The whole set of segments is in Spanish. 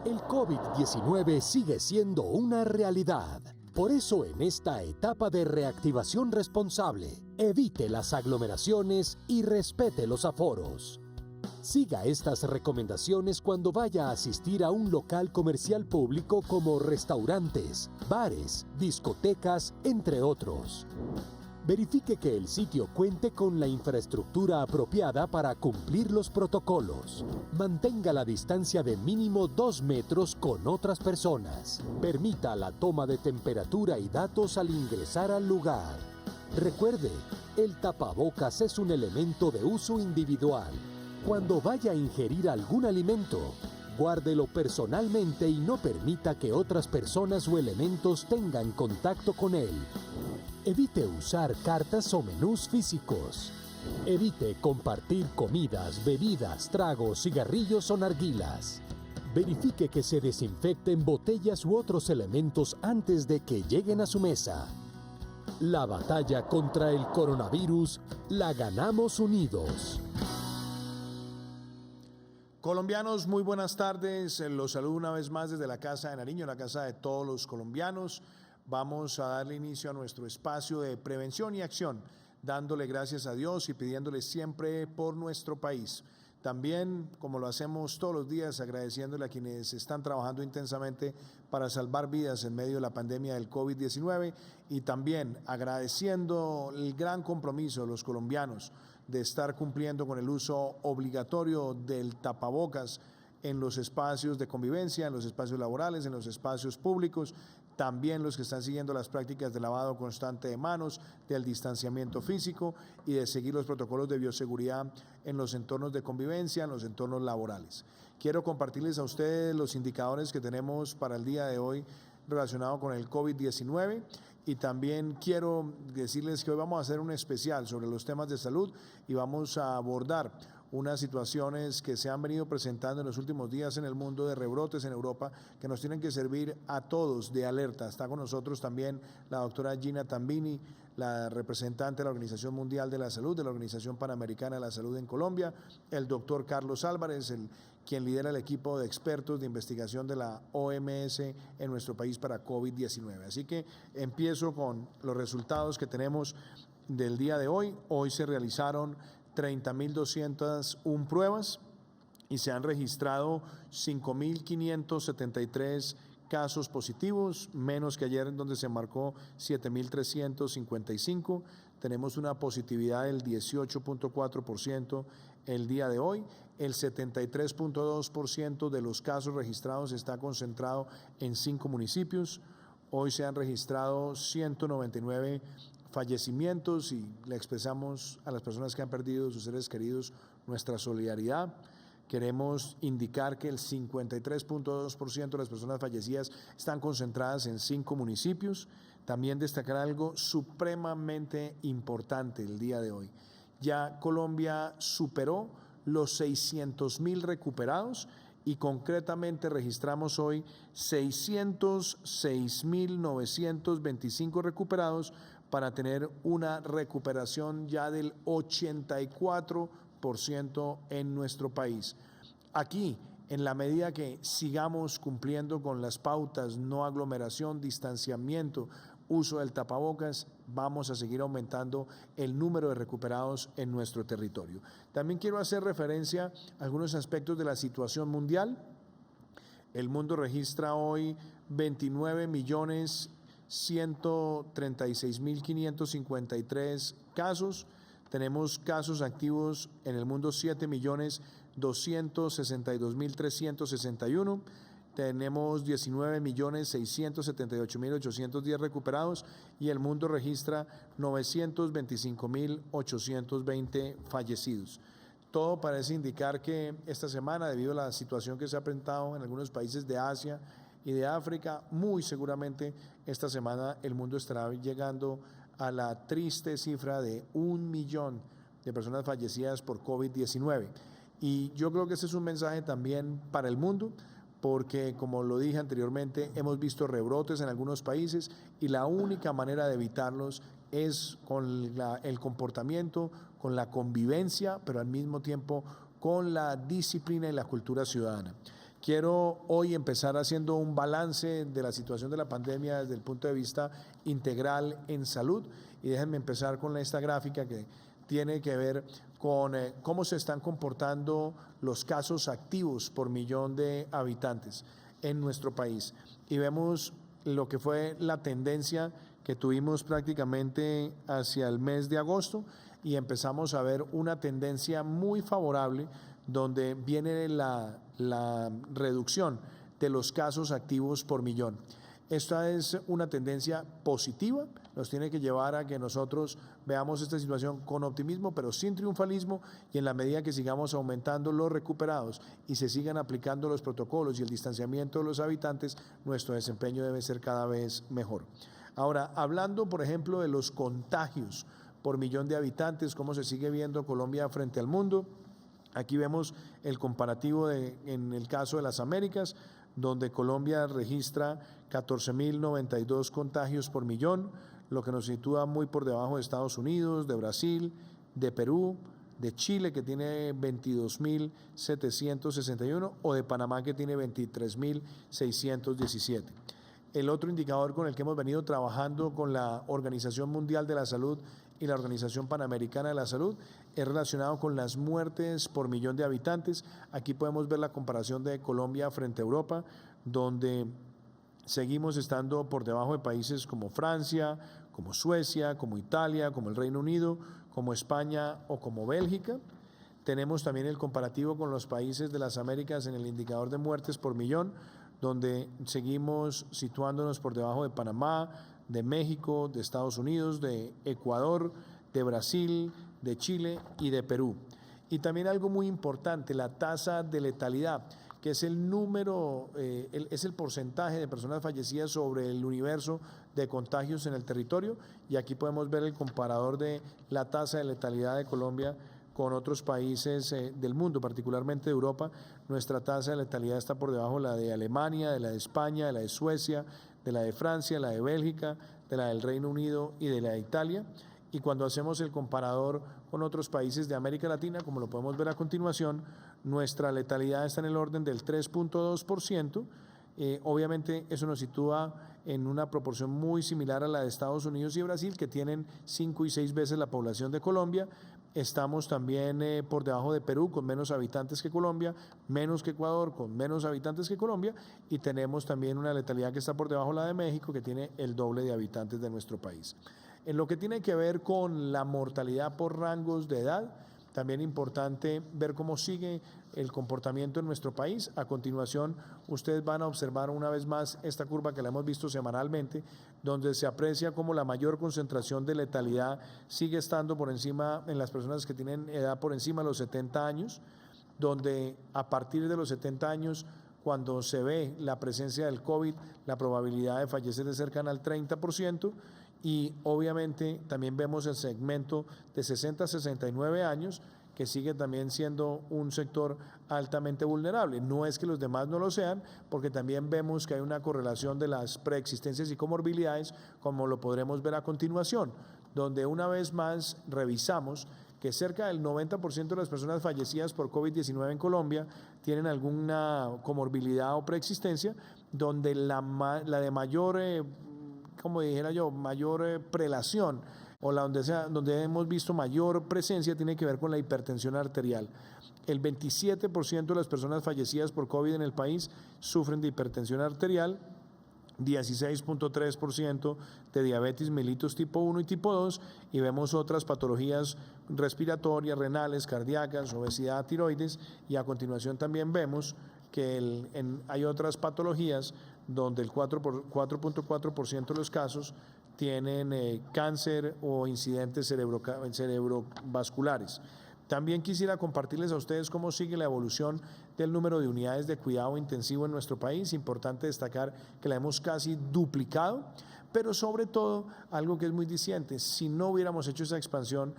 El COVID-19 sigue siendo una realidad. Por eso, en esta etapa de reactivación responsable, evite las aglomeraciones y respete los aforos. Siga estas recomendaciones cuando vaya a asistir a un local comercial público como restaurantes, bares, discotecas, entre otros. Verifique que el sitio cuente con la infraestructura apropiada para cumplir los protocolos. Mantenga la distancia de mínimo 2 metros con otras personas. Permita la toma de temperatura y datos al ingresar al lugar. Recuerde, el tapabocas es un elemento de uso individual. Cuando vaya a ingerir algún alimento, guárdelo personalmente y no permita que otras personas o elementos tengan contacto con él. Evite usar cartas o menús físicos. Evite compartir comidas, bebidas, tragos, cigarrillos o narguilas. Verifique que se desinfecten botellas u otros elementos antes de que lleguen a su mesa. La batalla contra el coronavirus la ganamos unidos. Colombianos, muy buenas tardes. Los saludo una vez más desde la Casa de Nariño, la casa de todos los colombianos. Vamos a darle inicio a nuestro espacio de prevención y acción, dándole gracias a Dios y pidiéndole siempre por nuestro país. También, como lo hacemos todos los días, agradeciéndole a quienes están trabajando intensamente para salvar vidas en medio de la pandemia del COVID-19 y también agradeciendo el gran compromiso de los colombianos de estar cumpliendo con el uso obligatorio del tapabocas en los espacios de convivencia, en los espacios laborales, en los espacios públicos, también los que están siguiendo las prácticas de lavado constante de manos, del distanciamiento físico y de seguir los protocolos de bioseguridad en los entornos de convivencia, en los entornos laborales. Quiero compartirles a ustedes los indicadores que tenemos para el día de hoy relacionado con el COVID-19 y también quiero decirles que hoy vamos a hacer un especial sobre los temas de salud y vamos a abordar unas situaciones que se han venido presentando en los últimos días en el mundo de rebrotes en Europa que nos tienen que servir a todos de alerta. Está con nosotros también la doctora Gina Tambini, la representante de la Organización Mundial de la Salud, de la Organización Panamericana de la Salud en Colombia, el doctor Carlos Álvarez, quien lidera el equipo de expertos de investigación de la OMS en nuestro país para COVID-19. Así que empiezo con los resultados que tenemos del día de hoy. Hoy se realizaron 30.201 pruebas y se han registrado 5.573 casos positivos, menos que ayer en donde se marcó 7.355. Tenemos una positividad del 18.4% el día de hoy. El 73.2% de los casos registrados está concentrado en 5 municipios. Hoy se han registrado 199 fallecimientos y le expresamos a las personas que han perdido sus seres queridos nuestra solidaridad. Queremos indicar que el 53.2% de las personas fallecidas están concentradas en 5 municipios. También destacar algo supremamente importante el día de hoy. Ya Colombia superó los 600.000 recuperados y concretamente registramos hoy 606.925 recuperados para tener una recuperación ya del 84% en nuestro país. Aquí, en la medida que sigamos cumpliendo con las pautas, no aglomeración, distanciamiento, uso del tapabocas, vamos a seguir aumentando el número de recuperados en nuestro territorio. También quiero hacer referencia a algunos aspectos de la situación mundial. El mundo registra hoy 29.136.553 casos. Tenemos casos activos en el mundo 7.262.361. Tenemos 19.678.810 recuperados y el mundo registra 925.820 fallecidos. Todo parece indicar que esta semana, debido a la situación que se ha presentado en algunos países de Asia y de África, muy seguramente esta semana el mundo estará llegando a la triste cifra de 1 millón de personas fallecidas por COVID-19. Y yo creo que ese es un mensaje también para el mundo, porque como lo dije anteriormente, hemos visto rebrotes en algunos países y la única manera de evitarlos es con el comportamiento, con la convivencia, pero al mismo tiempo con la disciplina y la cultura ciudadana. Quiero hoy empezar haciendo un balance de la situación de la pandemia desde el punto de vista integral en salud, y déjenme empezar con esta gráfica que tiene que ver con cómo se están comportando los casos activos por millón de habitantes en nuestro país. Y vemos lo que fue la tendencia que tuvimos prácticamente hacia el mes de agosto, y empezamos a ver una tendencia muy favorable donde viene la reducción de los casos activos por millón. Esta es una tendencia positiva, nos tiene que llevar a que nosotros veamos esta situación con optimismo, pero sin triunfalismo, y en la medida que sigamos aumentando los recuperados y se sigan aplicando los protocolos y el distanciamiento de los habitantes, nuestro desempeño debe ser cada vez mejor. Ahora, hablando, por ejemplo, de los contagios por millón de habitantes, cómo se sigue viendo Colombia frente al mundo. Aquí vemos el comparativo en el caso de las Américas, donde Colombia registra 14.092 contagios por millón, lo que nos sitúa muy por debajo de Estados Unidos, de Brasil, de Perú, de Chile, que tiene 22.761, o de Panamá, que tiene 23.617. El otro indicador con el que hemos venido trabajando con la Organización Mundial de la Salud y la Organización Panamericana de la Salud es relacionado con las muertes por millón de habitantes. Aquí podemos ver la comparación de Colombia frente a Europa, donde seguimos estando por debajo de países como Francia, como Suecia, como Italia, como el Reino Unido, como España o como Bélgica. Tenemos también el comparativo con los países de las Américas en el indicador de muertes por millón, donde seguimos situándonos por debajo de Panamá, de México, de Estados Unidos, de Ecuador, de Brasil, de Chile y de Perú. Y también algo muy importante, la tasa de letalidad, que es el número, es el porcentaje de personas fallecidas sobre el universo de contagios en el territorio, y aquí podemos ver el comparador de la tasa de letalidad de Colombia con otros países del mundo, particularmente de Europa. Nuestra tasa de letalidad está por debajo de la de Alemania, de la de España, de la de Suecia, de la de Francia, de la de Bélgica, de la del Reino Unido y de la de Italia. Y cuando hacemos el comparador con otros países de América Latina, como lo podemos ver a continuación, nuestra letalidad está en el orden del 3.2%. Obviamente eso nos sitúa en una proporción muy similar a la de Estados Unidos y Brasil, que tienen 5 y 6 veces la población de Colombia. Estamos también por debajo de Perú, con menos habitantes que Colombia, menos que Ecuador, con menos habitantes que Colombia, y tenemos también una letalidad que está por debajo de la de México, que tiene el doble de habitantes de nuestro país. En lo que tiene que ver con la mortalidad por rangos de edad, también importante ver cómo sigue el comportamiento en nuestro país. A continuación, ustedes van a observar una vez más esta curva que la hemos visto semanalmente, donde se aprecia cómo la mayor concentración de letalidad sigue estando por encima en las personas que tienen edad por encima de los 70 años, donde a partir de los 70 años, cuando se ve la presencia del COVID, la probabilidad de fallecer es cercana al 30%, y obviamente también vemos el segmento de 60 a 69 años, que sigue también siendo un sector altamente vulnerable. No es que los demás no lo sean, porque también vemos que hay una correlación de las preexistencias y comorbilidades, como lo podremos ver a continuación, donde una vez más revisamos que cerca del 90% de las personas fallecidas por COVID-19 en Colombia tienen alguna comorbilidad o preexistencia, donde la de mayor, como dijera yo, mayor prelación, o la donde hemos visto mayor presencia, tiene que ver con la hipertensión arterial. El 27% de las personas fallecidas por COVID en el país sufren de hipertensión arterial, 16.3% de diabetes mellitus tipo 1 y tipo 2, y vemos otras patologías respiratorias, renales, cardíacas, obesidad, tiroides, y a continuación también vemos que hay otras patologías donde el 4.4% de los casos tienen cáncer o incidentes cerebrovasculares. También quisiera compartirles a ustedes cómo sigue la evolución del número de unidades de cuidado intensivo en nuestro país. Importante destacar que la hemos casi duplicado, pero sobre todo algo que es muy diciente: si no hubiéramos hecho esa expansión,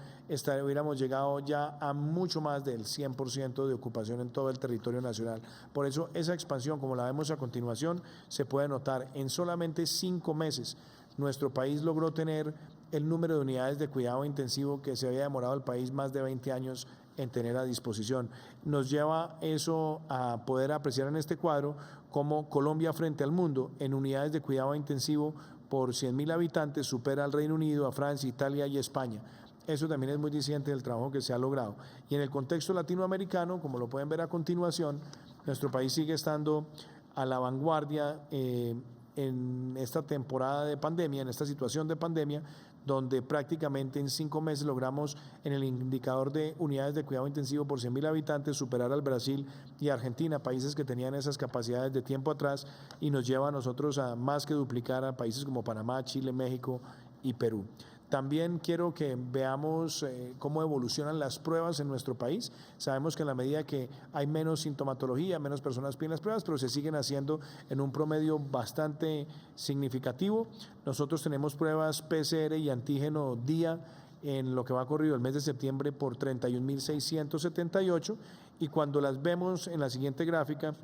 hubiéramos llegado ya a mucho más del 100% de ocupación en todo el territorio nacional. Por eso esa expansión, como la vemos a continuación, se puede notar. En solamente 5 meses nuestro país logró tener el número de unidades de cuidado intensivo que se había demorado el país más de 20 años en tener a disposición. Nos lleva eso a poder apreciar en este cuadro cómo Colombia frente al mundo en unidades de cuidado intensivo por 100.000 habitantes supera al Reino Unido, a Francia, Italia y España. Eso también es muy diciente del trabajo que se ha logrado. Y en el contexto latinoamericano, como lo pueden ver a continuación, nuestro país sigue estando a la vanguardia en esta temporada de pandemia, en esta situación de pandemia, donde prácticamente en 5 meses logramos en el indicador de unidades de cuidado intensivo por 100.000 habitantes superar al Brasil y Argentina, países que tenían esas capacidades de tiempo atrás, y nos lleva a nosotros a más que duplicar a países como Panamá, Chile, México y Perú. También quiero que veamos cómo evolucionan las pruebas en nuestro país. Sabemos que en la medida que hay menos sintomatología, menos personas piden las pruebas, pero se siguen haciendo en un promedio bastante significativo. Nosotros tenemos pruebas PCR y antígeno día en lo que va corrido el mes de septiembre por 31.678, y cuando las vemos en la siguiente gráfica,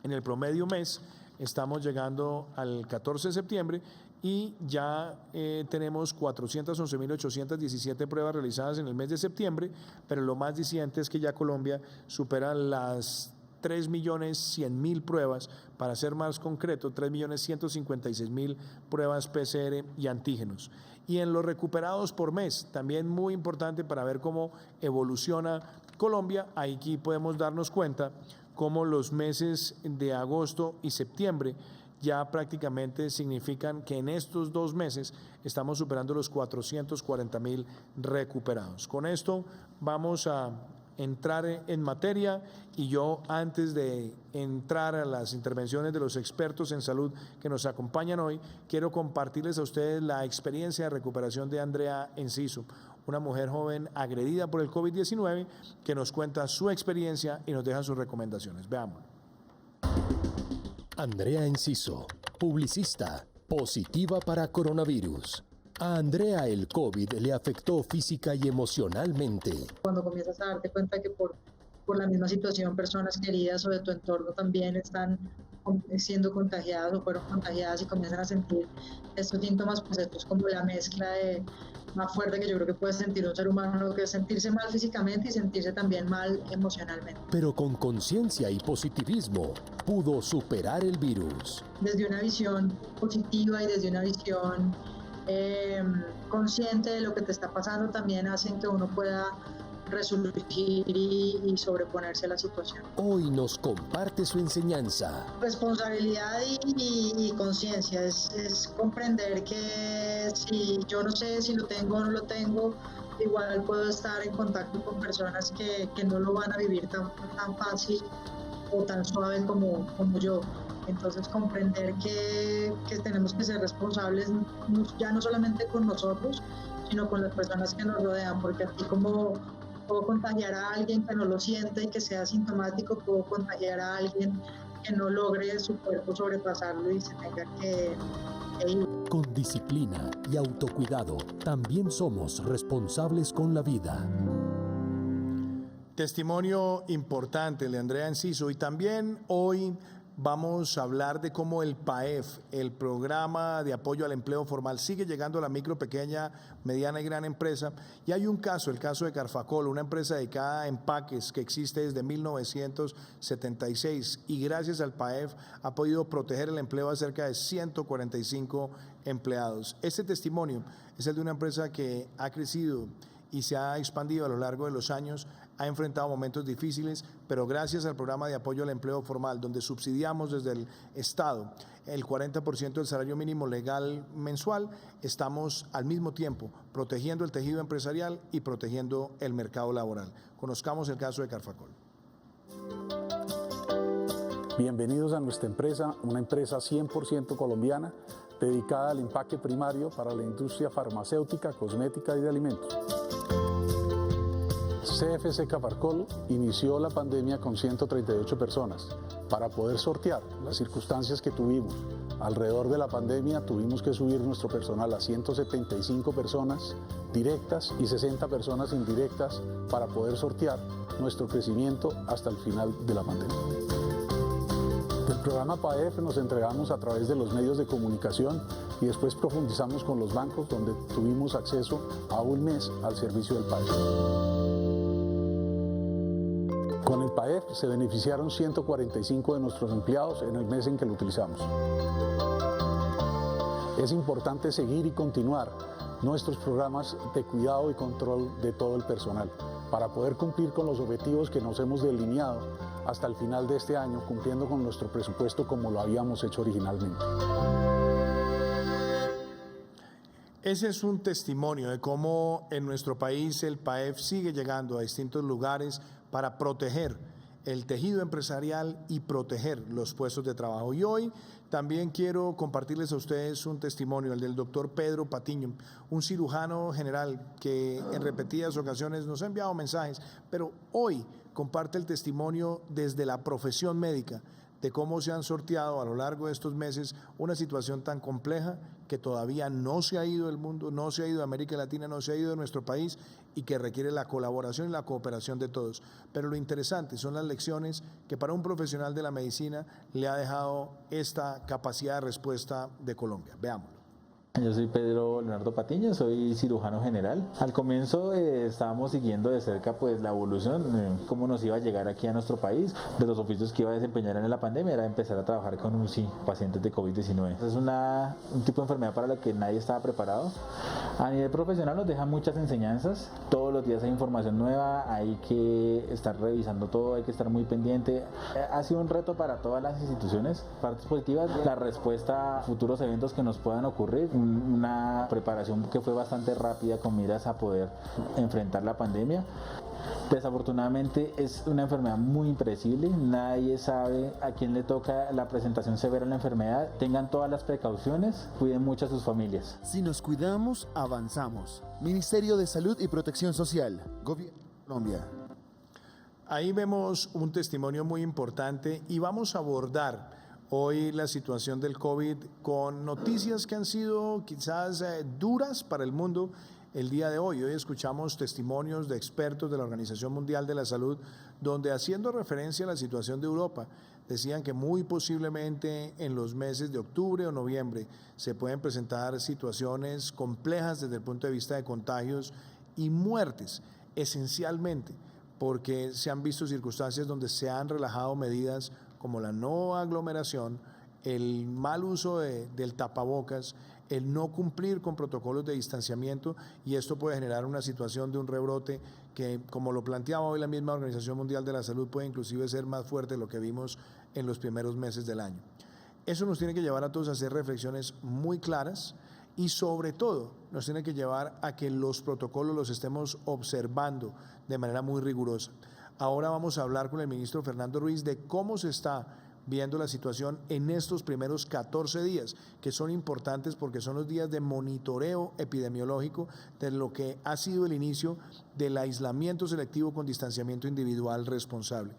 en el promedio mes, estamos llegando al 14 de septiembre y ya tenemos 411.817 pruebas realizadas en el mes de septiembre, pero lo más diciente es que ya Colombia supera las 3.100.000 pruebas, para ser más concreto, 3.156.000 pruebas PCR y antígenos. Y en los recuperados por mes, también muy importante para ver cómo evoluciona Colombia, aquí podemos darnos cuenta cómo los meses de agosto y septiembre ya prácticamente significan que en estos 2 meses estamos superando los 440.000 recuperados. Con esto vamos a entrar en materia, y yo, antes de entrar a las intervenciones de los expertos en salud que nos acompañan hoy, quiero compartirles a ustedes la experiencia de recuperación de Andrea Enciso, una mujer joven agredida por el COVID-19 que nos cuenta su experiencia y nos deja sus recomendaciones. Veámoslo. Andrea Enciso, publicista, positiva para coronavirus. A Andrea el COVID le afectó física y emocionalmente. Cuando comienzas a darte cuenta que por la misma situación personas queridas o de tu entorno también están siendo contagiadas o fueron contagiadas y comienzan a sentir estos síntomas, pues esto es como la mezcla más fuerte que yo creo que puede sentir un ser humano, que es sentirse mal físicamente y sentirse también mal emocionalmente. Pero con conciencia y positivismo pudo superar el virus. Desde una visión positiva y desde una visión consciente de lo que te está pasando, también hacen que uno pueda resurgir y sobreponerse a la situación. Hoy nos comparte su enseñanza. Responsabilidad y conciencia es comprender que si yo no sé si lo tengo o no lo tengo, igual puedo estar en contacto con personas que no lo van a vivir tan fácil o tan suave como yo. Entonces comprender que tenemos que ser responsables ya no solamente con nosotros, sino con las personas que nos rodean, porque así como puedo contagiar a alguien que no lo siente y que sea sintomático, puedo contagiar a alguien que no logre su cuerpo sobrepasarlo y se tenga que ir. Con disciplina y autocuidado, también somos responsables con la vida. Testimonio importante de Andrea Enciso, y también hoy vamos a hablar de cómo el PAEF, el Programa de Apoyo al Empleo Formal, sigue llegando a la micro, pequeña, mediana y gran empresa. Y hay un caso, el caso de Carfacol, una empresa dedicada a empaques que existe desde 1976, y gracias al PAEF ha podido proteger el empleo a cerca de 145 empleados. Este testimonio es el de una empresa que ha crecido y se ha expandido a lo largo de los años, ha enfrentado momentos difíciles, pero gracias al programa de apoyo al empleo formal, donde subsidiamos desde el Estado el 40% del salario mínimo legal mensual, estamos al mismo tiempo protegiendo el tejido empresarial y protegiendo el mercado laboral. Conozcamos el caso de Carfacol. Bienvenidos a nuestra empresa, una empresa 100% colombiana, dedicada al empaque primario para la industria farmacéutica, cosmética y de alimentos. CFC Carfacol inició la pandemia con 138 personas. Para poder sortear las circunstancias que tuvimos alrededor de la pandemia, tuvimos que subir nuestro personal a 175 personas directas y 60 personas indirectas para poder sortear nuestro crecimiento hasta el final de la pandemia. Del programa PAEF nos entregamos a través de los medios de comunicación y después profundizamos con los bancos, donde tuvimos acceso a un mes al servicio del PAEF. PAEF se beneficiaron 145 de nuestros empleados en el mes en que lo utilizamos. Es importante seguir y continuar nuestros programas de cuidado y control de todo el personal para poder cumplir con los objetivos que nos hemos delineado hasta el final de este año, cumpliendo con nuestro presupuesto como lo habíamos hecho originalmente. Ese es un testimonio de cómo en nuestro país el PAEF sigue llegando a distintos lugares para proteger el tejido empresarial y proteger los puestos de trabajo. Y hoy también quiero compartirles a ustedes un testimonio, el del doctor Pedro Patiño, un cirujano general que en repetidas ocasiones nos ha enviado mensajes, pero hoy comparte el testimonio desde la profesión médica de cómo se han sorteado a lo largo de estos meses una situación tan compleja que todavía no se ha ido del mundo, no se ha ido de América Latina, no se ha ido de nuestro país y que requiere la colaboración y la cooperación de todos. Pero lo interesante son las lecciones que para un profesional de la medicina le ha dejado esta capacidad de respuesta de Colombia. Veámoslo. Yo soy Pedro Leonardo Patiño, soy cirujano general. Al comienzo estábamos siguiendo de cerca pues la evolución, cómo nos iba a llegar aquí a nuestro país. De los oficios que iba a desempeñar en la pandemia era empezar a trabajar con UCI, pacientes de COVID-19. Es un tipo de enfermedad para la que nadie estaba preparado. A nivel profesional nos deja muchas enseñanzas. Todos los días hay información nueva, hay que estar revisando todo, hay que estar muy pendiente. Ha sido un reto para todas las instituciones. Partes positivas, la respuesta a futuros eventos que nos puedan ocurrir. Una preparación que fue bastante rápida con miras a poder enfrentar la pandemia. Desafortunadamente es una enfermedad muy impredecible, nadie sabe a quién le toca la presentación severa de la enfermedad. Tengan todas las precauciones, cuiden mucho a sus familias. Si nos cuidamos, avanzamos. Ministerio de Salud y Protección Social, Gobierno de Colombia. Ahí vemos un testimonio muy importante y vamos a abordar hoy la situación del COVID con noticias que han sido quizás duras para el mundo el día de hoy. Hoy escuchamos testimonios de expertos de la Organización Mundial de la Salud, donde haciendo referencia a la situación de Europa, decían que muy posiblemente en los meses de octubre o noviembre se pueden presentar situaciones complejas desde el punto de vista de contagios y muertes, esencialmente porque se han visto circunstancias donde se han relajado medidas como la no aglomeración, el mal uso del tapabocas, el no cumplir con protocolos de distanciamiento, y esto puede generar una situación de un rebrote que, como lo planteaba hoy la misma Organización Mundial de la Salud, puede inclusive ser más fuerte de lo que vimos en los primeros meses del año. Eso nos tiene que llevar a todos a hacer reflexiones muy claras y sobre todo nos tiene que llevar a que los protocolos los estemos observando de manera muy rigurosa. Ahora vamos a hablar con el ministro Fernando Ruiz de cómo se está viendo la situación en estos primeros 14 días, que son importantes porque son los días de monitoreo epidemiológico de lo que ha sido el inicio del aislamiento selectivo con distanciamiento individual responsable.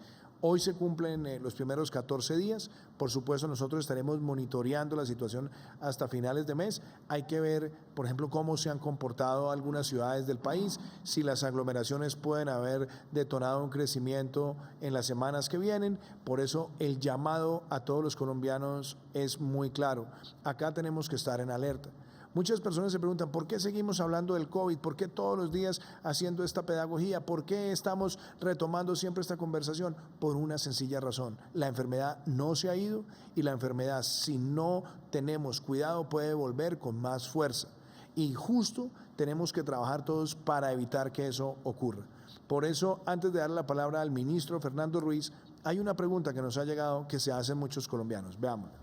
Hoy se cumplen los primeros 14 días. Por supuesto, nosotros estaremos monitoreando la situación hasta finales de mes. Hay que ver, por ejemplo, cómo se han comportado algunas ciudades del país, si las aglomeraciones pueden haber detonado un crecimiento en las semanas que vienen. Por eso el llamado a todos los colombianos es muy claro. Acá tenemos que estar en alerta. Muchas personas se preguntan, ¿por qué seguimos hablando del COVID? ¿Por qué todos los días haciendo esta pedagogía? ¿Por qué estamos retomando siempre esta conversación? Por una sencilla razón. La enfermedad no se ha ido y la enfermedad, si no tenemos cuidado, puede volver con más fuerza. Y justo tenemos que trabajar todos para evitar que eso ocurra. Por eso, antes de darle la palabra al ministro Fernando Ruiz, hay una pregunta que nos ha llegado que se hacen muchos colombianos. Veámosla.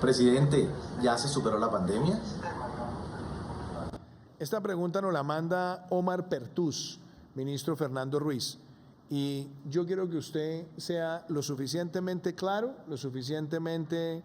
Presidente, ¿ya se superó la pandemia? Esta pregunta nos la manda Omar Pertús, ministro Fernando Ruiz. Y yo quiero que usted sea lo suficientemente claro, lo suficientemente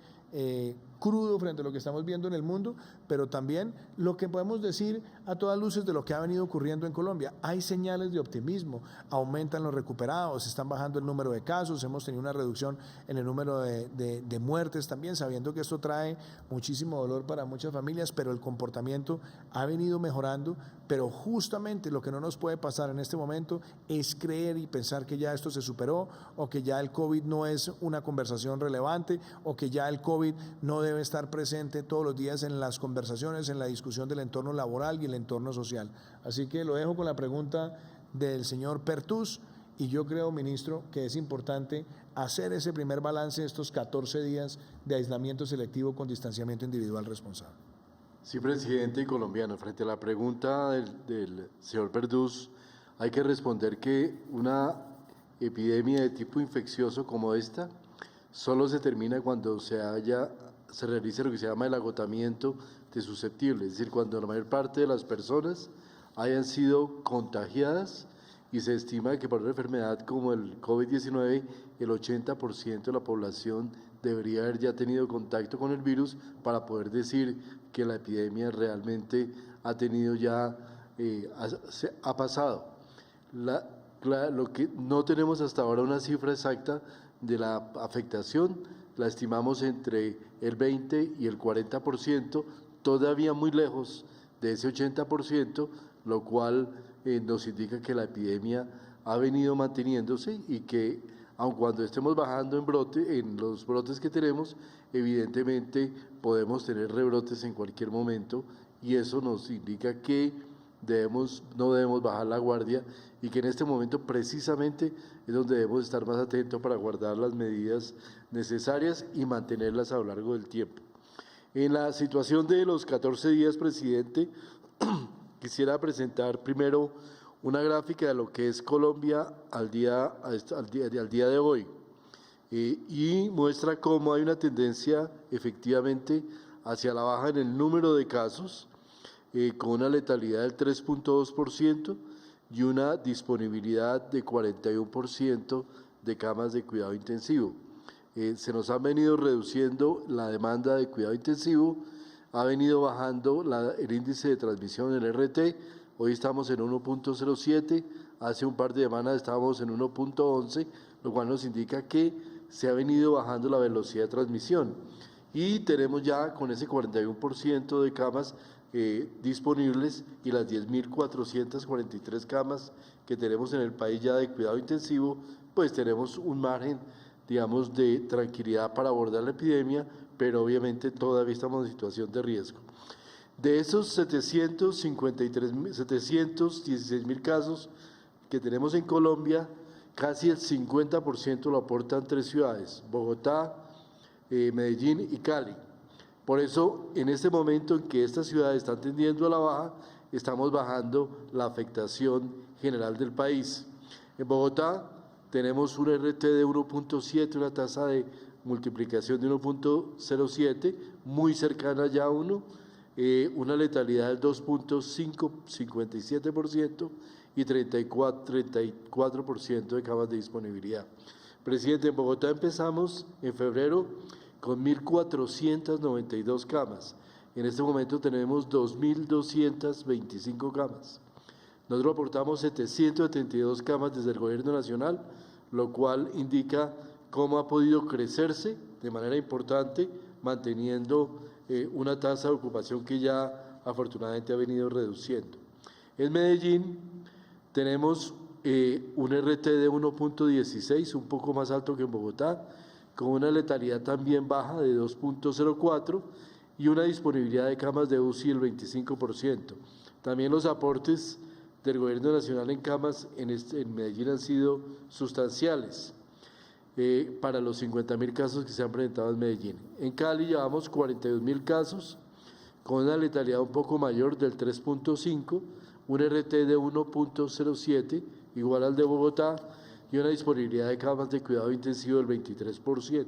crudo frente a lo que estamos viendo en el mundo, pero también lo que podemos decir a todas luces de lo que ha venido ocurriendo en Colombia. Hay señales de optimismo, aumentan los recuperados, están bajando el número de casos, hemos tenido una reducción en el número de muertes también, sabiendo que esto trae muchísimo dolor para muchas familias, pero el comportamiento ha venido mejorando. Pero justamente lo que no nos puede pasar en este momento es creer y pensar que ya esto se superó, o que ya el COVID no es una conversación relevante, o que ya el COVID no debe estar presente todos los días en las conversaciones, en la discusión del entorno laboral y el entorno social. Así que lo dejo con la pregunta del señor Pertús Y yo creo, ministro, que es importante hacer ese primer balance de estos 14 días de aislamiento selectivo con distanciamiento individual responsable. Sí, presidente y colombiano, frente a la pregunta del señor Verduz, hay que responder que una epidemia de tipo infeccioso como esta solo se termina cuando se realice lo que se llama el agotamiento de susceptibles, es decir, cuando la mayor parte de las personas hayan sido contagiadas, y se estima que para una enfermedad como el COVID-19 el 80% de la población debería haber ya tenido contacto con el virus para poder decir que la epidemia realmente ha tenido ya, ha pasado. Lo que no tenemos hasta ahora una cifra exacta de la afectación, la estimamos entre el 20 y el 40%, todavía muy lejos de ese 80%, lo cual nos indica que la epidemia ha venido manteniéndose y que aun cuando estemos bajando en los brotes que tenemos, evidentemente podemos tener rebrotes en cualquier momento y eso nos indica que no debemos bajar la guardia y que en este momento precisamente es donde debemos estar más atentos para guardar las medidas necesarias y mantenerlas a lo largo del tiempo. En la situación de los 14 días, presidente, quisiera presentar primero una gráfica de lo que es Colombia al día de hoy y muestra cómo hay una tendencia efectivamente hacia la baja en el número de casos con una letalidad del 3.2% y una disponibilidad de 41% de camas de cuidado intensivo. Se nos ha venido reduciendo la demanda de cuidado intensivo, ha venido bajando el índice de transmisión en RT, hoy estamos en 1.07, hace un par de semanas estábamos en 1.11, lo cual nos indica que se ha venido bajando la velocidad de transmisión y tenemos ya con ese 41% de camas disponibles y las 10.443 camas que tenemos en el país ya de cuidado intensivo, pues tenemos un margen, digamos, de tranquilidad para abordar la epidemia, pero obviamente todavía estamos en situación de riesgo. De esos 716.000 casos que tenemos en Colombia, casi el 50% lo aportan 3 ciudades, Bogotá, Medellín y Cali. Por eso, en este momento en que estas ciudades están tendiendo a la baja, estamos bajando la afectación general del país. En Bogotá tenemos un RT de 1.7, una tasa de multiplicación de 1.07, muy cercana ya a 1, una letalidad del 2.57% y 34% de camas de disponibilidad. Presidente, en Bogotá empezamos en febrero con 1.492 camas. En este momento tenemos 2.225 camas. Nosotros aportamos 772 camas desde el Gobierno Nacional, lo cual indica cómo ha podido crecerse de manera importante, manteniendo una tasa de ocupación que ya afortunadamente ha venido reduciendo. En Medellín tenemos un RT de 1.16, un poco más alto que en Bogotá, con una letalidad también baja de 2.04 y una disponibilidad de camas de UCI del 25%. También los aportes del Gobierno Nacional en camas en Medellín han sido sustanciales para los 50.000 casos que se han presentado en Medellín. En Cali llevamos 42.000 casos con una letalidad un poco mayor del 3.5, un RT de 1.07, igual al de Bogotá, y una disponibilidad de camas de cuidado intensivo del 23%,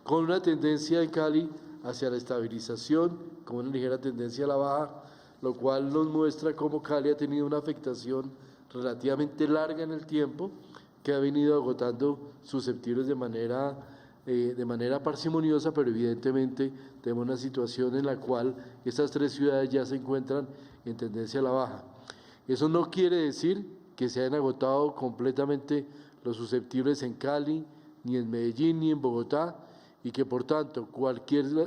con una tendencia en Cali hacia la estabilización, con una ligera tendencia a la baja, lo cual nos muestra cómo Cali ha tenido una afectación relativamente larga en el tiempo, que ha venido agotando susceptibles de manera parsimoniosa, pero evidentemente tenemos una situación en la cual estas 3 ciudades ya se encuentran en tendencia a la baja. Eso no quiere decir que se hayan agotado completamente los susceptibles en Cali, ni en Medellín, ni en Bogotá, y que por tanto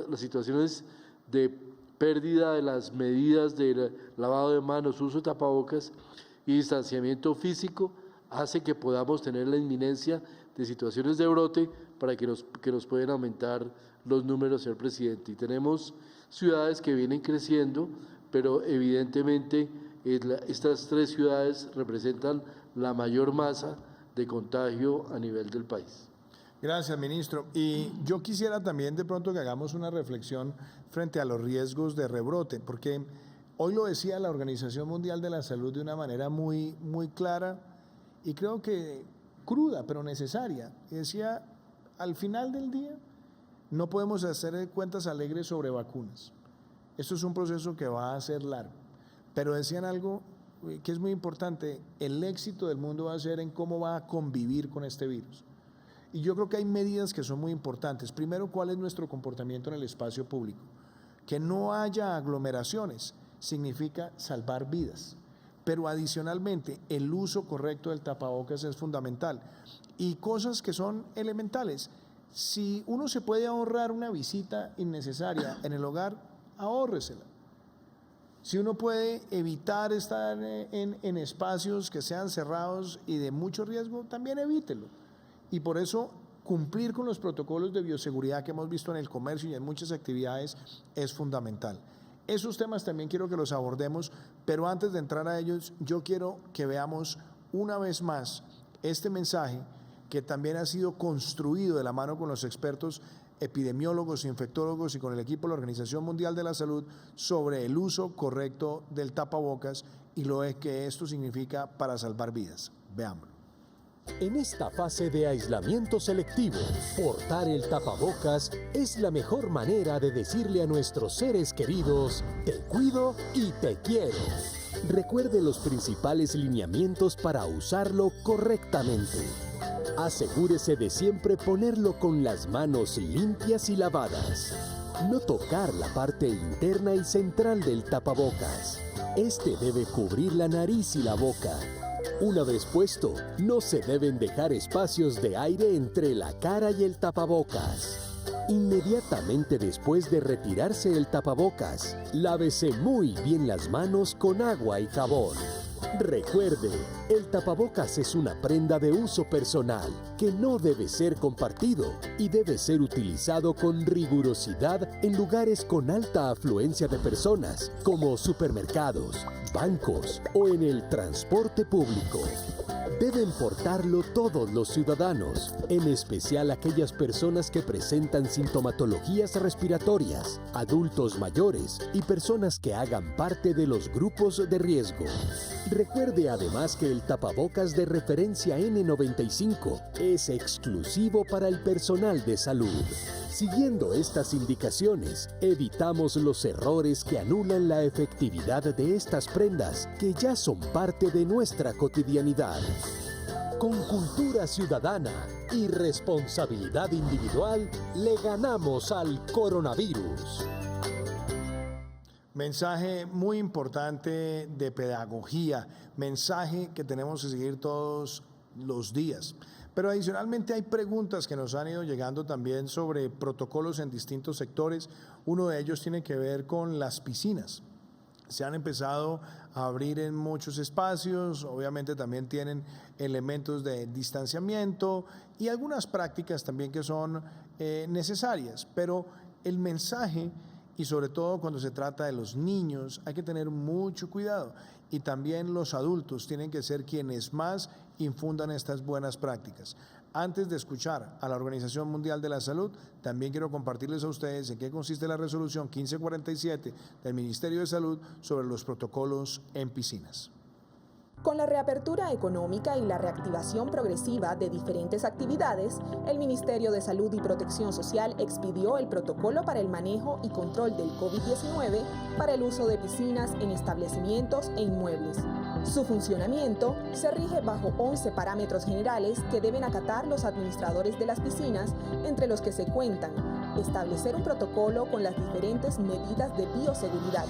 las situaciones de pérdida de las medidas de lavado de manos, uso de tapabocas y distanciamiento físico hace que podamos tener la inminencia de situaciones de brote para que nos pueden aumentar los números, señor presidente. Y tenemos ciudades que vienen creciendo, pero evidentemente estas 3 ciudades representan la mayor masa de contagio a nivel del país. Gracias, ministro. Y yo quisiera también de pronto que hagamos una reflexión frente a los riesgos de rebrote, porque hoy lo decía la Organización Mundial de la Salud de una manera muy clara y creo que cruda, pero necesaria. Y decía, al final del día, no podemos hacer cuentas alegres sobre vacunas. Esto es un proceso que va a ser largo. Pero decían algo que es muy importante, el éxito del mundo va a ser en cómo va a convivir con este virus. Y yo creo que hay medidas que son muy importantes. Primero, ¿cuál es nuestro comportamiento en el espacio público? Que no haya aglomeraciones significa salvar vidas. Pero adicionalmente, el uso correcto del tapabocas es fundamental. Y cosas que son elementales. Si uno se puede ahorrar una visita innecesaria en el hogar, ahórresela. Si uno puede evitar estar en espacios que sean cerrados y de mucho riesgo, también evítelo. Y por eso cumplir con los protocolos de bioseguridad que hemos visto en el comercio y en muchas actividades es fundamental. Esos temas también quiero que los abordemos, pero antes de entrar a ellos, yo quiero que veamos una vez más este mensaje que también ha sido construido de la mano con los expertos epidemiólogos, infectólogos y con el equipo de la Organización Mundial de la Salud sobre el uso correcto del tapabocas y lo que esto significa para salvar vidas. Veámoslo. En esta fase de aislamiento selectivo, portar el tapabocas es la mejor manera de decirle a nuestros seres queridos, te cuido y te quiero. Recuerde los principales lineamientos para usarlo correctamente. Asegúrese de siempre ponerlo con las manos limpias y lavadas. No tocar la parte interna y central del tapabocas. Este debe cubrir la nariz y la boca. Una vez puesto, no se deben dejar espacios de aire entre la cara y el tapabocas. Inmediatamente después de retirarse el tapabocas, lávese muy bien las manos con agua y jabón. Recuerde, el tapabocas es una prenda de uso personal que no debe ser compartido y debe ser utilizado con rigurosidad en lugares con alta afluencia de personas, como supermercados, bancos o en el transporte público. Deben portarlo todos los ciudadanos, en especial aquellas personas que presentan sintomatologías respiratorias, adultos mayores y personas que hagan parte de los grupos de riesgo. Recuerde además que el tapabocas de referencia N95 es exclusivo para el personal de salud. Siguiendo estas indicaciones, evitamos los errores que anulan la efectividad de estas prendas que ya son parte de nuestra cotidianidad. Con cultura ciudadana y responsabilidad individual, le ganamos al coronavirus. Mensaje muy importante de pedagogía, mensaje que tenemos que seguir todos los días. Pero adicionalmente hay preguntas que nos han ido llegando también sobre protocolos en distintos sectores. Uno de ellos tiene que ver con las piscinas. Se han empezado a abrir en muchos espacios, obviamente también tienen elementos de distanciamiento y algunas prácticas también que son necesarias, pero el mensaje, y sobre todo cuando se trata de los niños, hay que tener mucho cuidado y también los adultos tienen que ser quienes más infundan estas buenas prácticas. Antes de escuchar a la Organización Mundial de la Salud, también quiero compartirles a ustedes en qué consiste la resolución 1547 del Ministerio de Salud sobre los protocolos en piscinas. Con la reapertura económica y la reactivación progresiva de diferentes actividades, el Ministerio de Salud y Protección Social expidió el protocolo para el manejo y control del COVID-19 para el uso de piscinas en establecimientos e inmuebles. Su funcionamiento se rige bajo 11 parámetros generales que deben acatar los administradores de las piscinas, entre los que se cuentan: establecer un protocolo con las diferentes medidas de bioseguridad,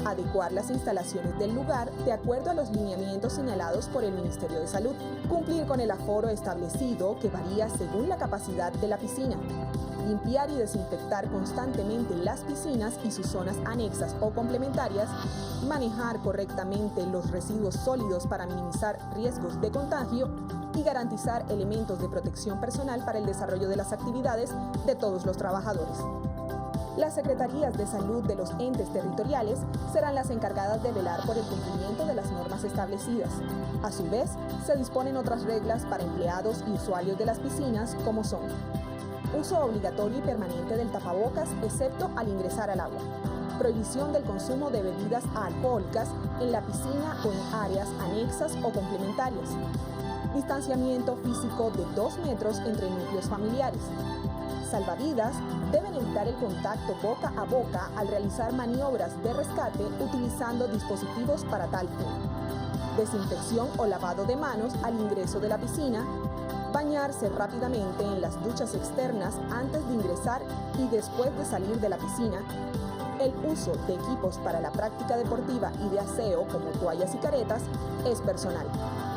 adecuar las instalaciones del lugar de acuerdo a los lineamientos señalados por el Ministerio de Salud, cumplir con el aforo establecido que varía según la capacidad de la piscina, limpiar y desinfectar constantemente las piscinas y sus zonas anexas o complementarias, manejar correctamente los residuos sólidos para minimizar riesgos de contagio y garantizar elementos de protección personal para el desarrollo de las actividades de todos los trabajadores. Las secretarías de salud de los entes territoriales serán las encargadas de velar por el cumplimiento de las normas establecidas. A su vez, se disponen otras reglas para empleados y usuarios de las piscinas, como son: uso obligatorio y permanente del tapabocas, excepto al ingresar al agua. Prohibición del consumo de bebidas alcohólicas en la piscina o en áreas anexas o complementarias. Distanciamiento físico de 2 metros entre núcleos familiares. Salvavidas deben evitar el contacto boca a boca al realizar maniobras de rescate utilizando dispositivos para tal fin. Desinfección o lavado de manos al ingreso de la piscina. Bañarse rápidamente en las duchas externas antes de ingresar y después de salir de la piscina. El uso de equipos para la práctica deportiva y de aseo como toallas y caretas es personal.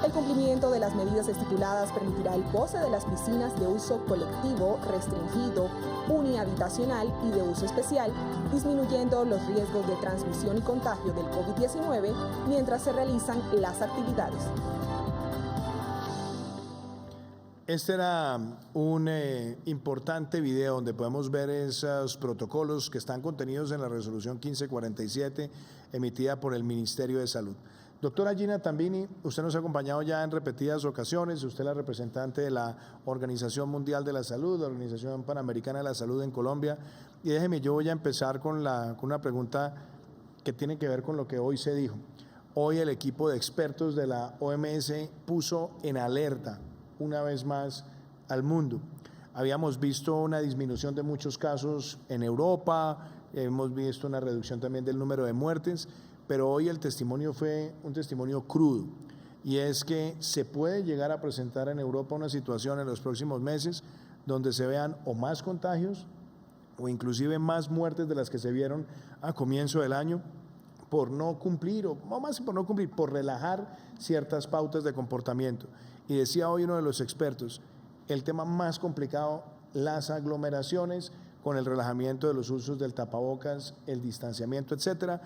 El cumplimiento de las medidas estipuladas permitirá el goce de las piscinas de uso colectivo, restringido, unihabitacional y de uso especial, disminuyendo los riesgos de transmisión y contagio del COVID-19 mientras se realizan las actividades. Este era un importante video donde podemos ver esos protocolos que están contenidos en la resolución 1547 emitida por el Ministerio de Salud. Doctora Gina Tambini, usted nos ha acompañado ya en repetidas ocasiones, usted es la representante de la Organización Mundial de la Salud, la Organización Panamericana de la Salud en Colombia, y déjeme, yo voy a empezar con una pregunta que tiene que ver con lo que hoy se dijo. Hoy el equipo de expertos de la OMS puso en alerta una vez más al mundo. Habíamos visto una disminución de muchos casos en Europa, hemos visto una reducción también del número de muertes, pero hoy el testimonio fue un testimonio crudo, y es que se puede llegar a presentar en Europa una situación en los próximos meses donde se vean o más contagios o inclusive más muertes de las que se vieron a comienzo del año por no cumplir, o más por no cumplir, por relajar ciertas pautas de comportamiento. Y decía hoy uno de los expertos, el tema más complicado, las aglomeraciones con el relajamiento de los usos del tapabocas, el distanciamiento, etcétera.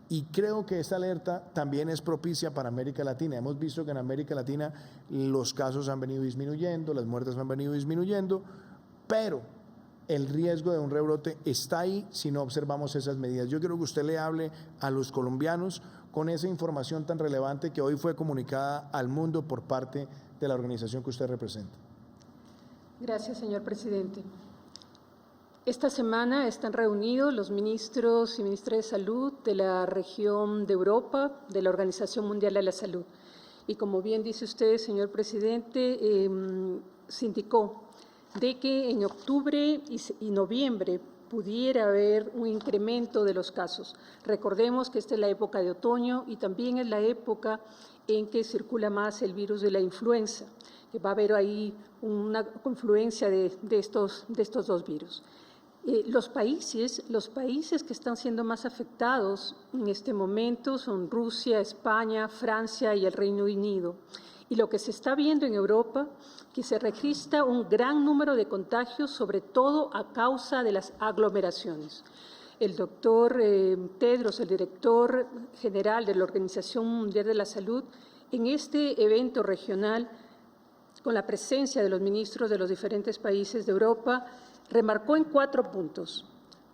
Y creo que esta alerta también es propicia para América Latina. Hemos visto que en América Latina los casos han venido disminuyendo, las muertes han venido disminuyendo, pero el riesgo de un rebrote está ahí si no observamos esas medidas. Yo quiero que usted le hable a los colombianos con esa información tan relevante que hoy fue comunicada al mundo por parte de la organización que usted representa. Gracias, señor presidente. Esta semana están reunidos los ministros y ministras de salud de la región de Europa, de la Organización Mundial de la Salud. Y como bien dice usted, señor presidente, se indicó de que en octubre y noviembre pudiera haber un incremento de los casos. Recordemos que esta es la época de otoño y también es la época en que circula más el virus de la influenza, que va a haber ahí una confluencia de estos dos virus. Los países que están siendo más afectados en este momento son Rusia, España, Francia y el Reino Unido. Y lo que se está viendo en Europa, que se registra un gran número de contagios, sobre todo a causa de las aglomeraciones. El doctor Tedros, el director general de la Organización Mundial de la Salud, en este evento regional, con la presencia de los ministros de los diferentes países de Europa, remarcó en 4 puntos.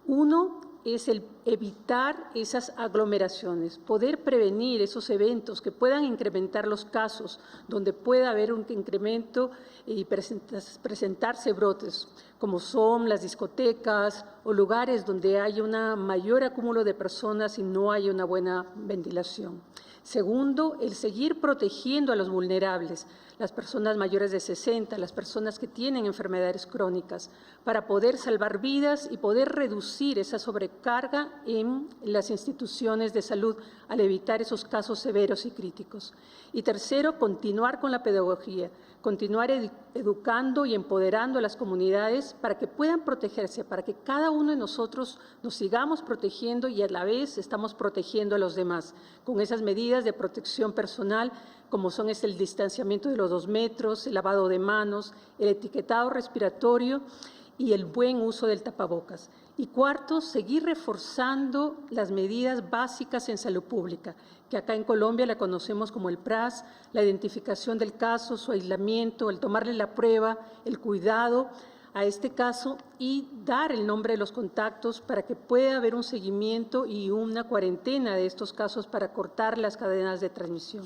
Uno es el evitar esas aglomeraciones, poder prevenir esos eventos que puedan incrementar los casos, donde pueda haber un incremento y presentarse brotes, como son las discotecas o lugares donde hay un mayor acúmulo de personas y no hay una buena ventilación. Segundo, el seguir protegiendo a los vulnerables, las personas mayores de 60, las personas que tienen enfermedades crónicas, para poder salvar vidas y poder reducir esa sobrecarga en las instituciones de salud al evitar esos casos severos y críticos. Y tercero, continuar con la pedagogía, continuar educando y empoderando a las comunidades para que puedan protegerse, para que cada uno de nosotros nos sigamos protegiendo y a la vez estamos protegiendo a los demás con esas medidas de protección personal, como son el distanciamiento de los 2 metros, el lavado de manos, el etiquetado respiratorio y el buen uso del tapabocas. Y cuarto, seguir reforzando las medidas básicas en salud pública, que acá en Colombia la conocemos como el PRAS, la identificación del caso, su aislamiento, el tomarle la prueba, el cuidado a este caso y dar el nombre de los contactos para que pueda haber un seguimiento y una cuarentena de estos casos para cortar las cadenas de transmisión.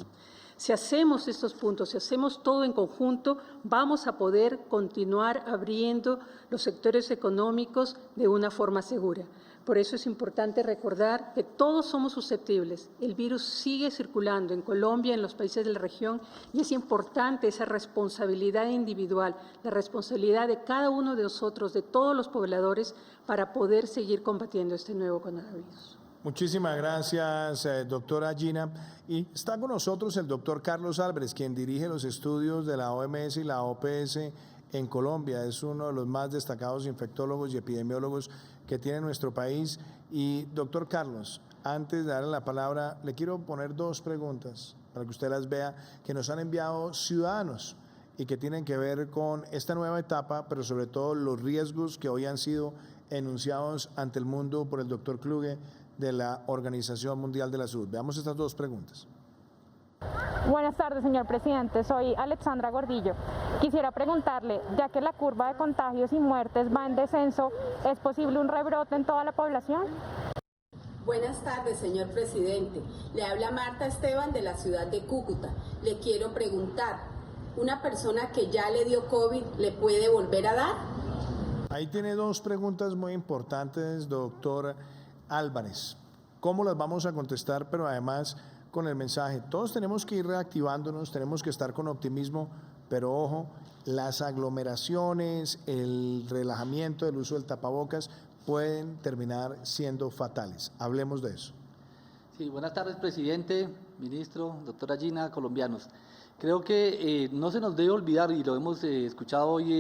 Si hacemos estos puntos, si hacemos todo en conjunto, vamos a poder continuar abriendo los sectores económicos de una forma segura. Por eso es importante recordar que todos somos susceptibles. El virus sigue circulando en Colombia, en los países de la región, y es importante esa responsabilidad individual, la responsabilidad de cada uno de nosotros, de todos los pobladores, para poder seguir combatiendo este nuevo coronavirus. Muchísimas gracias, doctora Gina. Y está con nosotros el doctor Carlos Álvarez, quien dirige los estudios de la OMS y la OPS en Colombia. Es uno de los más destacados infectólogos y epidemiólogos que tiene nuestro país. Y doctor Carlos, antes de darle la palabra, le quiero poner dos preguntas para que usted las vea, que nos han enviado ciudadanos y que tienen que ver con esta nueva etapa, pero sobre todo los riesgos que hoy han sido enunciados ante el mundo por el doctor Kluge de la Organización Mundial de la Salud. Veamos estas dos preguntas. Buenas tardes, señor presidente. Soy Alexandra Gordillo. Quisiera preguntarle, ya que la curva de contagios y muertes va en descenso, ¿es posible un rebrote en toda la población? Buenas tardes, señor presidente. Le habla Marta Esteban de la ciudad de Cúcuta. Le quiero preguntar, ¿una persona que ya le dio COVID le puede volver a dar? Ahí tiene dos preguntas muy importantes, doctor Álvarez. ¿Cómo las vamos a contestar? Pero además con el mensaje, todos tenemos que ir reactivándonos, tenemos que estar con optimismo, pero ojo, las aglomeraciones, el relajamiento del uso del tapabocas pueden terminar siendo fatales. Hablemos de eso. Sí, buenas tardes, presidente, ministro, doctora Gina, colombianos. Creo que no se nos debe olvidar, y lo hemos escuchado hoy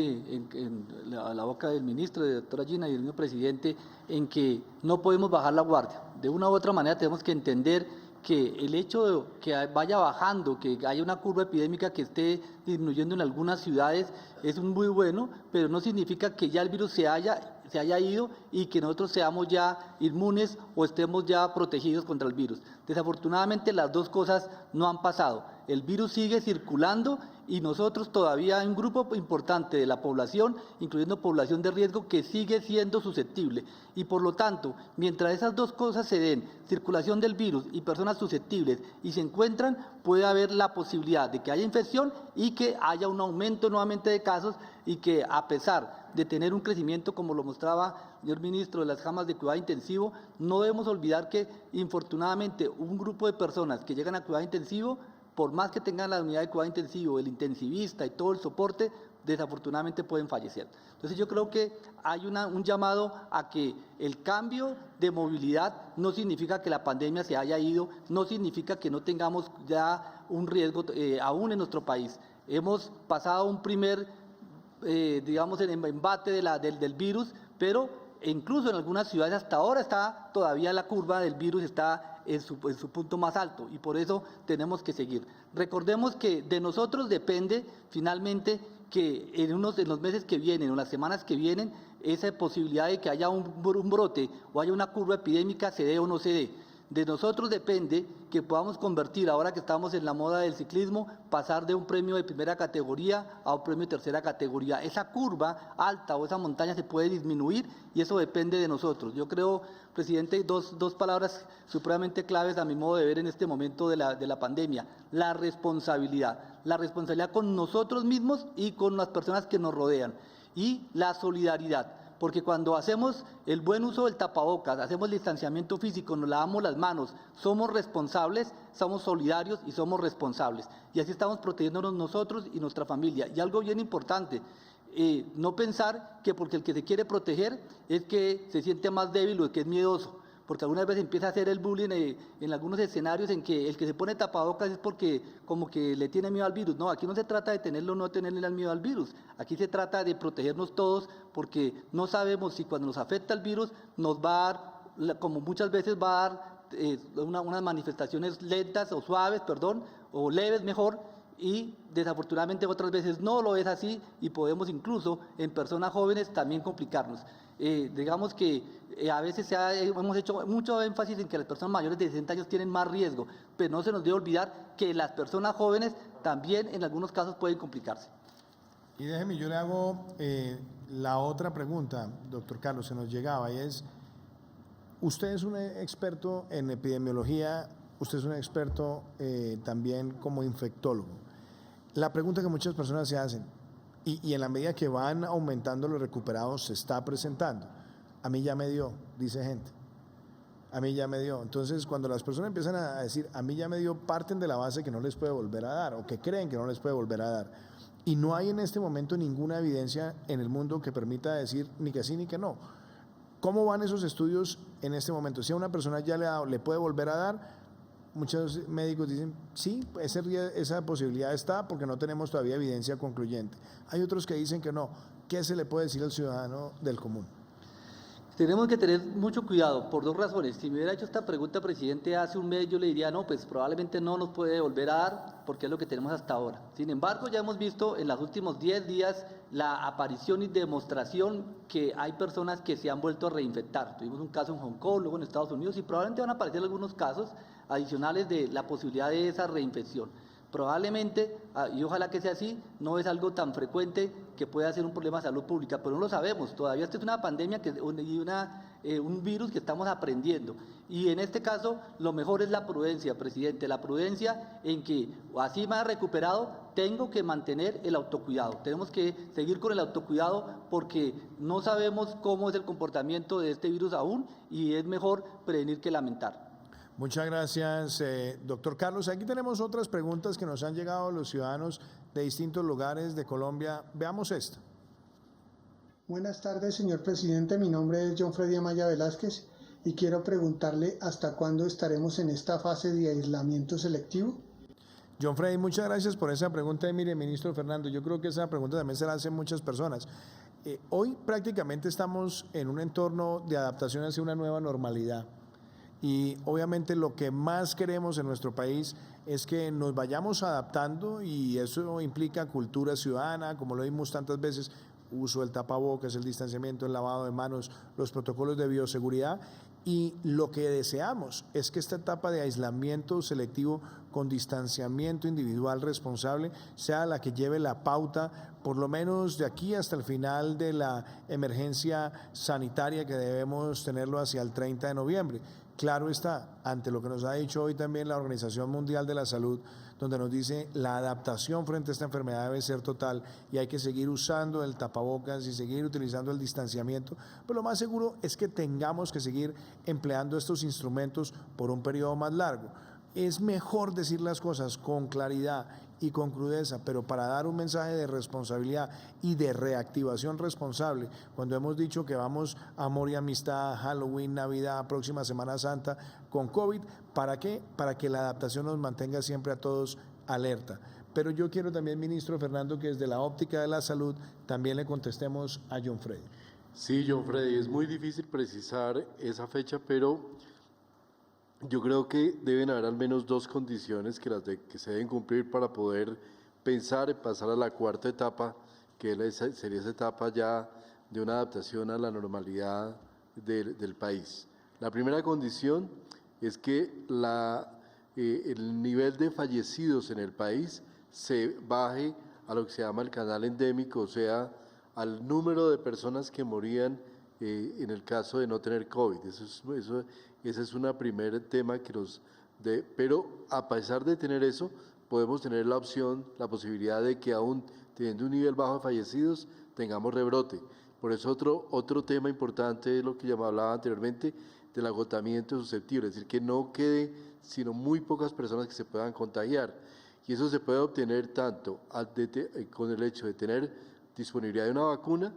en la boca del ministro, de doctora Gina y del mismo presidente, en que no podemos bajar la guardia. De una u otra manera tenemos que entender que el hecho de que vaya bajando, que haya una curva epidémica que esté disminuyendo en algunas ciudades es muy bueno, pero no significa que ya el virus se haya ido y que nosotros seamos ya inmunes o estemos ya protegidos contra el virus. Desafortunadamente las dos cosas no han pasado. El virus sigue circulando y nosotros todavía hay un grupo importante de la población, incluyendo población de riesgo, que sigue siendo susceptible. Y por lo tanto, mientras esas dos cosas se den, circulación del virus y personas susceptibles, y se encuentran, puede haber la posibilidad de que haya infección y que haya un aumento nuevamente de casos, y que a pesar de tener un crecimiento, como lo mostraba el señor ministro, de las camas de cuidado intensivo, no debemos olvidar que, infortunadamente, un grupo de personas que llegan a cuidado intensivo, por más que tengan la unidad de cuidado intensivo, el intensivista y todo el soporte, desafortunadamente pueden fallecer. Entonces yo creo que hay un llamado a que el cambio de movilidad no significa que la pandemia se haya ido, no significa que no tengamos ya un riesgo aún en nuestro país. Hemos pasado un primer, digamos, embate del virus, pero incluso en algunas ciudades hasta ahora está todavía la curva del virus está en su punto más alto, y por eso tenemos que seguir. Recordemos que de nosotros depende finalmente que en los meses que vienen o las semanas que vienen, esa posibilidad de que haya un brote o haya una curva epidémica se dé o no se dé. De nosotros depende que podamos convertir, ahora que estamos en la moda del ciclismo, pasar de un premio de primera categoría a un premio de tercera categoría. Esa curva alta o esa montaña se puede disminuir y eso depende de nosotros. Yo creo, presidente, dos palabras supremamente claves a mi modo de ver en este momento de la pandemia. La responsabilidad con nosotros mismos y con las personas que nos rodean, y la solidaridad. Porque cuando hacemos el buen uso del tapabocas, hacemos el distanciamiento físico, nos lavamos las manos, somos responsables, somos solidarios y somos responsables. Y así estamos protegiéndonos nosotros y nuestra familia. Y algo bien importante, no pensar que porque el que se quiere proteger es que se siente más débil o que es miedoso. Porque algunas veces empieza a hacer el bullying en algunos escenarios en que el que se pone tapabocas es porque como que le tiene miedo al virus. No, aquí no se trata de tenerlo o no tenerle miedo al virus. Aquí se trata de protegernos todos, porque no sabemos si cuando nos afecta el virus nos va a dar, como muchas veces va a dar unas manifestaciones lentas o suaves, o leves mejor, y desafortunadamente otras veces no lo es así y podemos incluso en personas jóvenes también complicarnos. Digamos que a veces hemos hecho mucho énfasis en que las personas mayores de 60 años tienen más riesgo, pero no se nos debe olvidar que las personas jóvenes también en algunos casos pueden complicarse. Y déjeme, yo le hago la otra pregunta, doctor Carlos, se nos llegaba, y es, usted es un experto en epidemiología, usted es un experto también como infectólogo. La pregunta que muchas personas se hacen, y en la medida que van aumentando los recuperados, se está presentando. A mí ya me dio, dice gente. A mí ya me dio. Entonces, cuando las personas empiezan a decir, a mí ya me dio, parten de la base que no les puede volver a dar, o que creen que no les puede volver a dar. Y no hay en este momento ninguna evidencia en el mundo que permita decir ni que sí ni que no. ¿Cómo van esos estudios en este momento? Si a una persona ya le puede volver a dar, muchos médicos dicen, sí, esa posibilidad está porque no tenemos todavía evidencia concluyente. Hay otros que dicen que no. ¿Qué se le puede decir al ciudadano del común? Tenemos que tener mucho cuidado por dos razones. Si me hubiera hecho esta pregunta, presidente, hace un mes, yo le diría, no, pues probablemente no nos puede volver a dar porque es lo que tenemos hasta ahora. Sin embargo, ya hemos visto en los últimos 10 días la aparición y demostración que hay personas que se han vuelto a reinfectar. Tuvimos un caso en Hong Kong, luego en Estados Unidos, y probablemente van a aparecer algunos casos adicionales de la posibilidad de esa reinfección. Probablemente, y ojalá que sea así, no es algo tan frecuente que pueda ser un problema de salud pública, pero no lo sabemos. Todavía esta es una pandemia y un virus que estamos aprendiendo. Y en este caso, lo mejor es la prudencia, presidente, la prudencia en que, así me ha recuperado, tengo que mantener el autocuidado. Tenemos que seguir con el autocuidado porque no sabemos cómo es el comportamiento de este virus aún y es mejor prevenir que lamentar. Muchas gracias, doctor Carlos. Aquí tenemos otras preguntas que nos han llegado a los ciudadanos de distintos lugares de Colombia. Veamos esta. Buenas tardes, señor presidente. Mi nombre es John Freddy Amaya Velázquez y quiero preguntarle hasta cuándo estaremos en esta fase de aislamiento selectivo. John Freddy, muchas gracias por esa pregunta. Y mire, ministro Fernando, yo creo que esa pregunta también se la hacen muchas personas. Hoy prácticamente estamos en un entorno de adaptación hacia una nueva normalidad. Y obviamente lo que más queremos en nuestro país es que nos vayamos adaptando y eso implica cultura ciudadana, como lo vimos tantas veces, uso del tapabocas, el distanciamiento, el lavado de manos, los protocolos de bioseguridad. Y lo que deseamos es que esta etapa de aislamiento selectivo con distanciamiento individual responsable sea la que lleve la pauta, por lo menos de aquí hasta el final de la emergencia sanitaria que debemos tenerlo hacia el 30 de noviembre. Claro está, ante lo que nos ha dicho hoy también la Organización Mundial de la Salud, donde nos dice la adaptación frente a esta enfermedad debe ser total y hay que seguir usando el tapabocas y seguir utilizando el distanciamiento, pero lo más seguro es que tengamos que seguir empleando estos instrumentos por un periodo más largo. Es mejor decir las cosas con claridad y con crudeza, pero para dar un mensaje de responsabilidad y de reactivación responsable, cuando hemos dicho que vamos a amor y amistad, Halloween, Navidad, próxima Semana Santa con COVID, ¿para qué? Para que la adaptación nos mantenga siempre a todos alerta. Pero yo quiero también, ministro Fernando, que desde la óptica de la salud también le contestemos a John Freddy. Sí, John Freddy, es muy difícil precisar esa fecha, pero yo creo que deben haber al menos dos condiciones que se deben cumplir para poder pensar en pasar a la cuarta etapa, que sería esa etapa ya de una adaptación a la normalidad del país. La primera condición es que el nivel de fallecidos en el país se baje a lo que se llama el canal endémico, o sea, al número de personas que morían en el caso de no tener COVID. Ese es un primer tema pero a pesar de tener eso, podemos tener la posibilidad de que aún teniendo un nivel bajo de fallecidos, tengamos rebrote. Por eso otro tema importante es lo que hablaba anteriormente del agotamiento susceptible, es decir, que no quede sino muy pocas personas que se puedan contagiar. Y eso se puede obtener tanto con el hecho de tener disponibilidad de una vacuna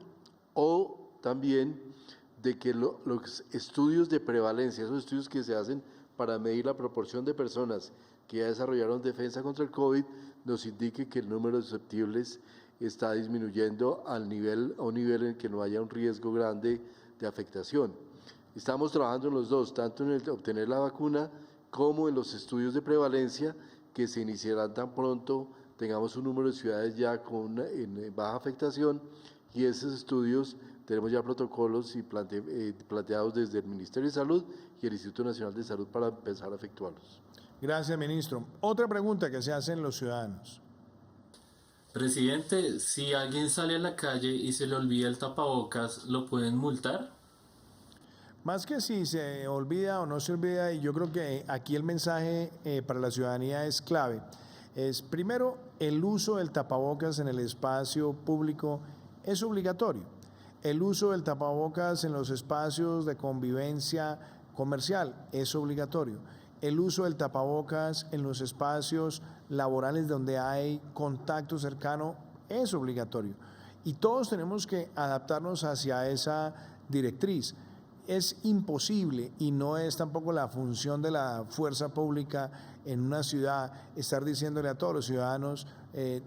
o también de que los estudios de prevalencia, esos estudios que se hacen para medir la proporción de personas que ya desarrollaron defensa contra el COVID, nos indique que el número de susceptibles está disminuyendo a un nivel en el que no haya un riesgo grande de afectación. Estamos trabajando en los dos, tanto en el obtener la vacuna como en los estudios de prevalencia que se iniciarán tan pronto tengamos un número de ciudades ya en baja afectación, y esos estudios tenemos ya protocolos planteados desde el Ministerio de Salud y el Instituto Nacional de Salud para empezar a efectuarlos. Gracias, ministro. Otra pregunta que se hacen los ciudadanos. Presidente, si alguien sale a la calle y se le olvida el tapabocas, ¿lo pueden multar? Más que si se olvida o no se olvida, y yo creo que aquí el mensaje para la ciudadanía es clave, es primero el uso del tapabocas en el espacio público es obligatorio. El uso del tapabocas en los espacios de convivencia comercial es obligatorio. El uso del tapabocas en los espacios laborales donde hay contacto cercano es obligatorio. Y todos tenemos que adaptarnos hacia esa directriz. Es imposible y no es tampoco la función de la fuerza pública en una ciudad estar diciéndole a todos los ciudadanos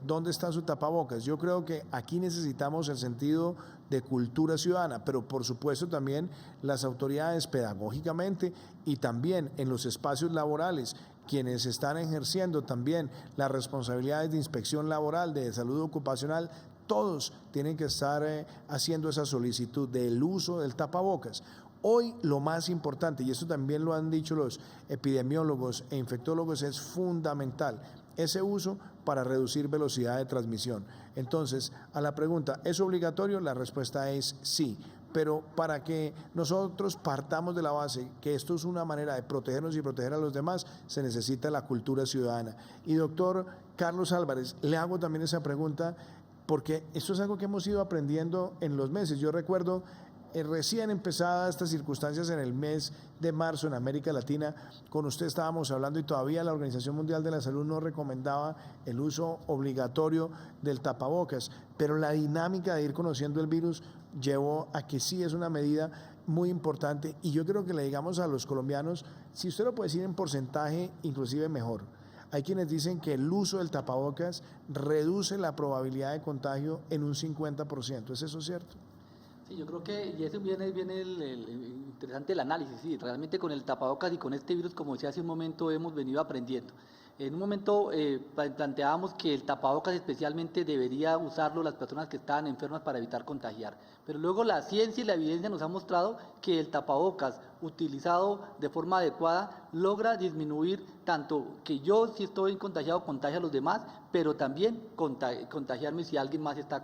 dónde está su tapabocas. Yo creo que aquí necesitamos el sentido de cultura ciudadana, pero por supuesto también las autoridades pedagógicamente y también en los espacios laborales, quienes están ejerciendo también las responsabilidades de inspección laboral, de salud ocupacional, todos tienen que estar haciendo esa solicitud del uso del tapabocas. Hoy lo más importante, y eso también lo han dicho los epidemiólogos e infectólogos, es fundamental ese uso para reducir velocidad de transmisión. Entonces, a la pregunta, ¿es obligatorio? La respuesta es sí. Pero para que nosotros partamos de la base que esto es una manera de protegernos y proteger a los demás, se necesita la cultura ciudadana. Y doctor Carlos Álvarez, le hago también esa pregunta porque esto es algo que hemos ido aprendiendo en los meses. Yo recuerdo recién empezadas estas circunstancias en el mes de marzo en América Latina, con usted estábamos hablando y todavía la Organización Mundial de la Salud no recomendaba el uso obligatorio del tapabocas, pero la dinámica de ir conociendo el virus llevó a que sí es una medida muy importante y yo creo que le digamos a los colombianos, si usted lo puede decir en porcentaje, inclusive mejor. Hay quienes dicen que el uso del tapabocas reduce la probabilidad de contagio en un 50%. ¿Es eso cierto? Sí, yo creo que, y eso viene el interesante el análisis, sí, realmente con el tapabocas y con este virus, como decía hace un momento, hemos venido aprendiendo. En un momento planteábamos que el tapabocas especialmente debería usarlo las personas que estaban enfermas para evitar contagiar, pero luego la ciencia y la evidencia nos han mostrado que el tapabocas utilizado de forma adecuada logra disminuir tanto que yo si estoy contagiado contagia a los demás, pero también contagiarme si alguien más está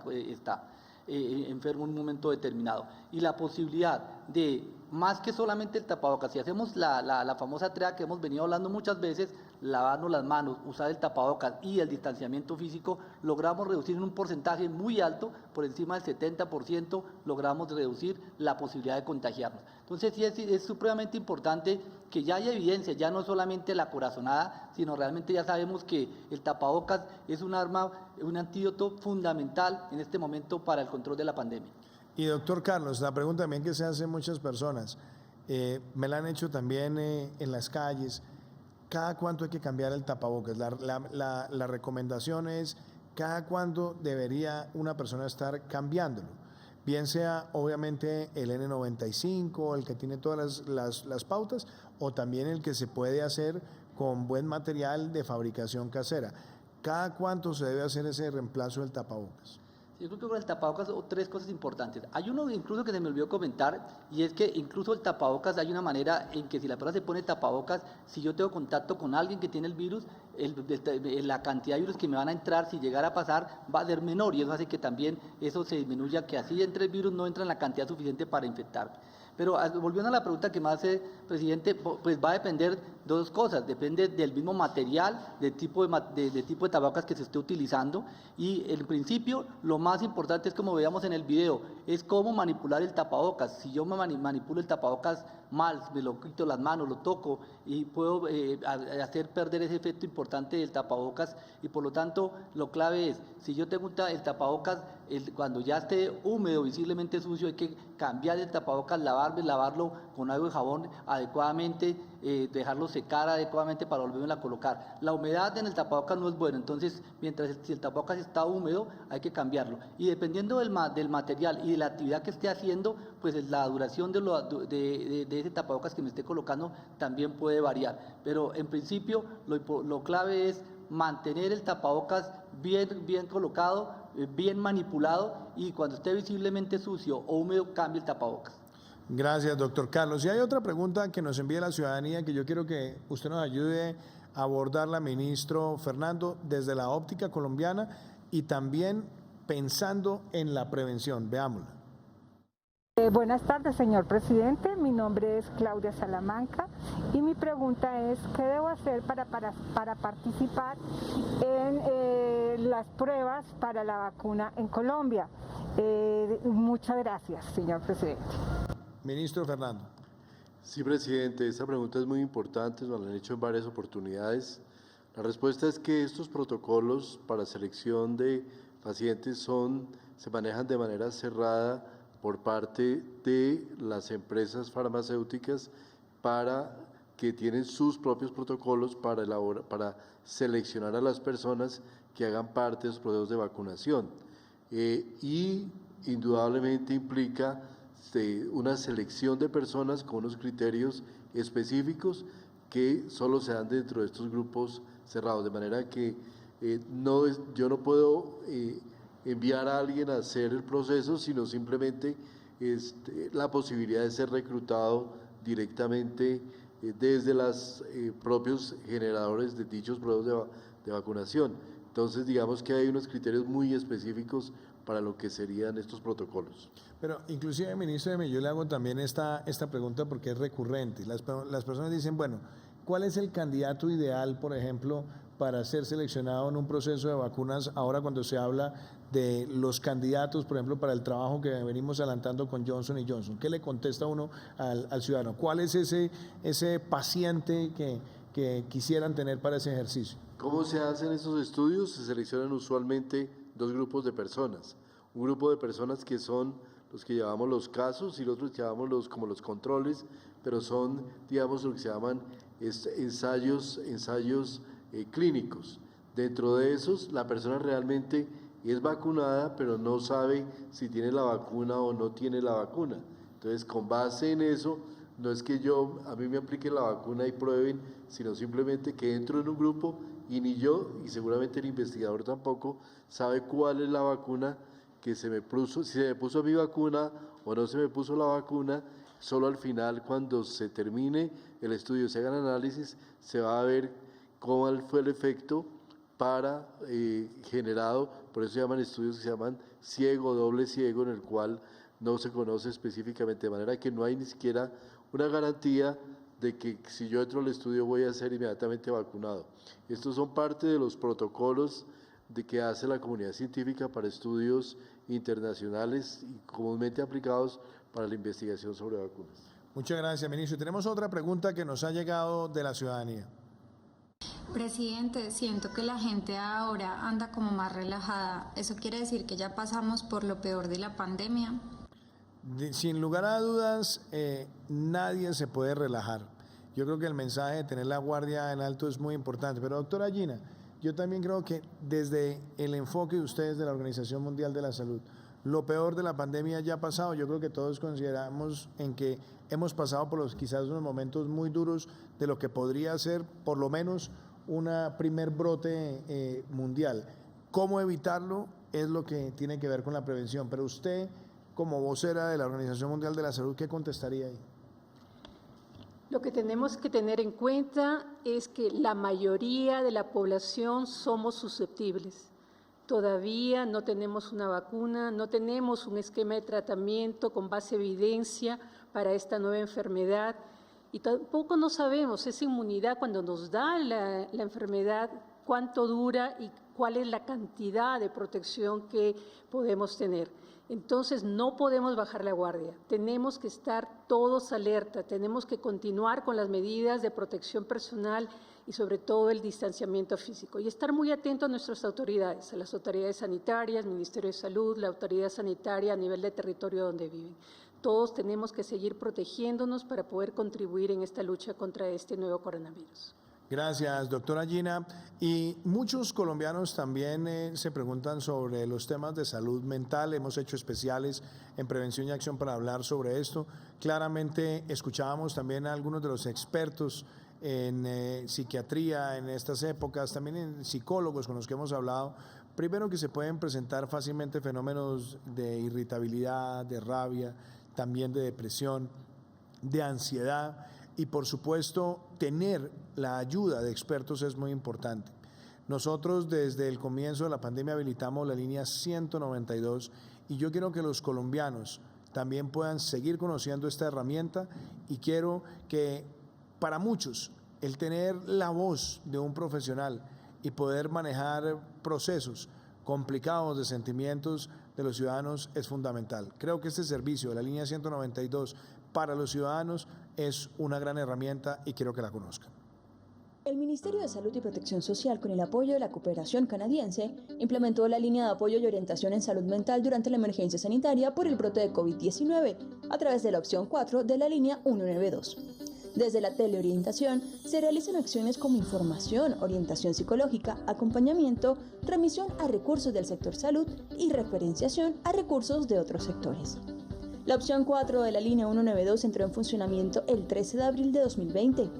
enfermo en un momento determinado. Y la posibilidad de, más que solamente el tapabocas, si hacemos la famosa tarea que hemos venido hablando muchas veces, lavarnos las manos, usar el tapabocas y el distanciamiento físico, logramos reducir en un porcentaje muy alto, por encima del 70%, logramos reducir la posibilidad de contagiarnos. Entonces sí es supremamente importante que ya haya evidencia, ya no solamente la corazonada, sino realmente ya sabemos que el tapabocas es un arma, un antídoto fundamental en este momento para el control de la pandemia. Y doctor Carlos, la pregunta también que se hace muchas personas, me la han hecho también en las calles, ¿cada cuánto hay que cambiar el tapabocas? La recomendación es, ¿cada cuánto debería una persona estar cambiándolo? Bien sea obviamente el N95, el que tiene todas las pautas, o también el que se puede hacer con buen material de fabricación casera. ¿Cada cuánto se debe hacer ese reemplazo del tapabocas? Yo creo que con el tapabocas hay tres cosas importantes. Hay uno incluso que se me olvidó comentar, y es que incluso el tapabocas hay una manera en que si la persona se pone tapabocas, si yo tengo contacto con alguien que tiene el virus, la cantidad de virus que me van a entrar, si llegara a pasar, va a ser menor, y eso hace que también eso se disminuya, que así entre el virus no entra en la cantidad suficiente para infectar. Pero volviendo a la pregunta que me hace, presidente, pues va a depender de dos cosas, depende del mismo material, del tipo de tapabocas que se esté utilizando, y en principio lo más importante es, como veíamos en el video, es cómo manipular el tapabocas. Si yo me manipulo el tapabocas mal, me lo quito las manos, lo toco y puedo hacer perder ese efecto importante del tapabocas, y por lo tanto lo clave es, si yo tengo el tapabocas, cuando ya esté húmedo, visiblemente sucio, hay que cambiar el tapabocas, lavarlo con agua y jabón adecuadamente, dejarlo secar adecuadamente para volverlo a colocar. La humedad en el tapabocas no es buena, entonces si el tapabocas está húmedo hay que cambiarlo, y dependiendo del material y de la actividad que esté haciendo, pues la duración de ese tapabocas que me esté colocando también puede variar, pero en principio lo clave es mantener el tapabocas bien colocado, bien manipulado, y cuando esté visiblemente sucio o húmedo, cambie el tapabocas. Gracias, doctor Carlos. Y hay otra pregunta que nos envía la ciudadanía que yo quiero que usted nos ayude a abordarla, ministro Fernando, desde la óptica colombiana y también pensando en la prevención. Veámosla. Buenas tardes, señor presidente. Mi nombre es Claudia Salamanca y mi pregunta es, ¿qué debo hacer para participar en las pruebas para la vacuna en Colombia? Muchas gracias, señor presidente. Ministro Fernando. Sí, presidente, esta pregunta es muy importante, nos la han hecho en varias oportunidades. La respuesta es que estos protocolos para selección de pacientes se manejan de manera cerrada por parte de las empresas farmacéuticas que tienen sus propios protocolos para seleccionar a las personas que hagan parte de los procesos de vacunación. Y indudablemente implica una selección de personas con unos criterios específicos que solo se dan dentro de estos grupos cerrados, de manera que yo no puedo enviar a alguien a hacer el proceso, sino simplemente la posibilidad de ser reclutado directamente desde los propios generadores de dichos procesos de vacunación. Entonces, digamos que hay unos criterios muy específicos para lo que serían estos protocolos. Pero inclusive, ministro, yo le hago también esta pregunta porque es recurrente. Las personas dicen, bueno, ¿cuál es el candidato ideal, por ejemplo, para ser seleccionado en un proceso de vacunas ahora cuando se habla de los candidatos, por ejemplo, para el trabajo que venimos adelantando con Johnson & Johnson? ¿Qué le contesta uno al ciudadano? ¿Cuál es ese paciente que quisieran tener para ese ejercicio? ¿Cómo se hacen esos estudios? Se seleccionan usualmente dos grupos de personas. Un grupo de personas que son los que llevamos los casos y los otros que llamamos como los controles, pero son, digamos, lo que se llaman ensayos clínicos. Dentro de esos, la persona realmente es vacunada, pero no sabe si tiene la vacuna o no tiene la vacuna. Entonces, con base en eso, no es que a mí me aplique la vacuna y prueben, sino simplemente que entro en un grupo y ni yo, y seguramente el investigador tampoco, sabe cuál es la vacuna que se me puso, si se me puso mi vacuna o no se me puso la vacuna. Solo al final, cuando se termine el estudio, se hagan análisis, se va a ver cuál fue el efecto generado, por eso se llaman estudios que se llaman ciego, doble ciego, en el cual no se conoce específicamente, de manera que no hay ni siquiera una garantía de que si yo entro al estudio voy a ser inmediatamente vacunado. Estos son parte de los protocolos que hace la comunidad científica para estudios internacionales y comúnmente aplicados para la investigación sobre vacunas. Muchas gracias, ministro. Tenemos otra pregunta que nos ha llegado de la ciudadanía. Presidente, siento que la gente ahora anda como más relajada. ¿Eso quiere decir que ya pasamos por lo peor de la pandemia? Sin lugar a dudas, nadie se puede relajar. Yo creo que el mensaje de tener la guardia en alto es muy importante. Pero, doctora Gina, yo también creo que desde el enfoque de ustedes de la Organización Mundial de la Salud, lo peor de la pandemia ya ha pasado. Yo creo que todos consideramos en que hemos pasado por quizás unos momentos muy duros de lo que podría ser por lo menos una primer brote mundial. ¿Cómo evitarlo? Es lo que tiene que ver con la prevención. Pero usted, como vocera de la Organización Mundial de la Salud, ¿qué contestaría ahí? Lo que tenemos que tener en cuenta es que la mayoría de la población somos susceptibles. Todavía no tenemos una vacuna, no tenemos un esquema de tratamiento con base a evidencia para esta nueva enfermedad y tampoco no sabemos esa inmunidad cuando nos da la enfermedad, cuánto dura y cuál es la cantidad de protección que podemos tener. Entonces no podemos bajar la guardia, tenemos que estar todos alerta, tenemos que continuar con las medidas de protección personal y sobre todo el distanciamiento físico y estar muy atentos a nuestras autoridades, a las autoridades sanitarias, Ministerio de Salud, la autoridad sanitaria a nivel de territorio donde viven. Todos tenemos que seguir protegiéndonos para poder contribuir en esta lucha contra este nuevo coronavirus. Gracias, doctora Gina. Y muchos colombianos también se preguntan sobre los temas de salud mental. Hemos hecho especiales en prevención y acción para hablar sobre esto. Claramente escuchábamos también a algunos de los expertos en psiquiatría en estas épocas, también en psicólogos con los que hemos hablado. Primero, que se pueden presentar fácilmente fenómenos de irritabilidad, de rabia, también de depresión, de ansiedad. Y por supuesto, tener la ayuda de expertos es muy importante. Nosotros desde el comienzo de la pandemia habilitamos la línea 192 y yo quiero que los colombianos también puedan seguir conociendo esta herramienta y quiero que para muchos el tener la voz de un profesional y poder manejar procesos complicados de sentimientos de los ciudadanos es fundamental. Creo que este servicio de la línea 192 para los ciudadanos es una gran herramienta y quiero que la conozcan. El Ministerio de Salud y Protección Social, con el apoyo de la cooperación canadiense, implementó la línea de apoyo y orientación en salud mental durante la emergencia sanitaria por el brote de COVID-19 a través de la opción 4 de la línea 192. Desde la teleorientación se realizan acciones como información, orientación psicológica, acompañamiento, remisión a recursos del sector salud y referenciación a recursos de otros sectores. La opción 4 de la línea 192 entró en funcionamiento el 13 de abril de 2020.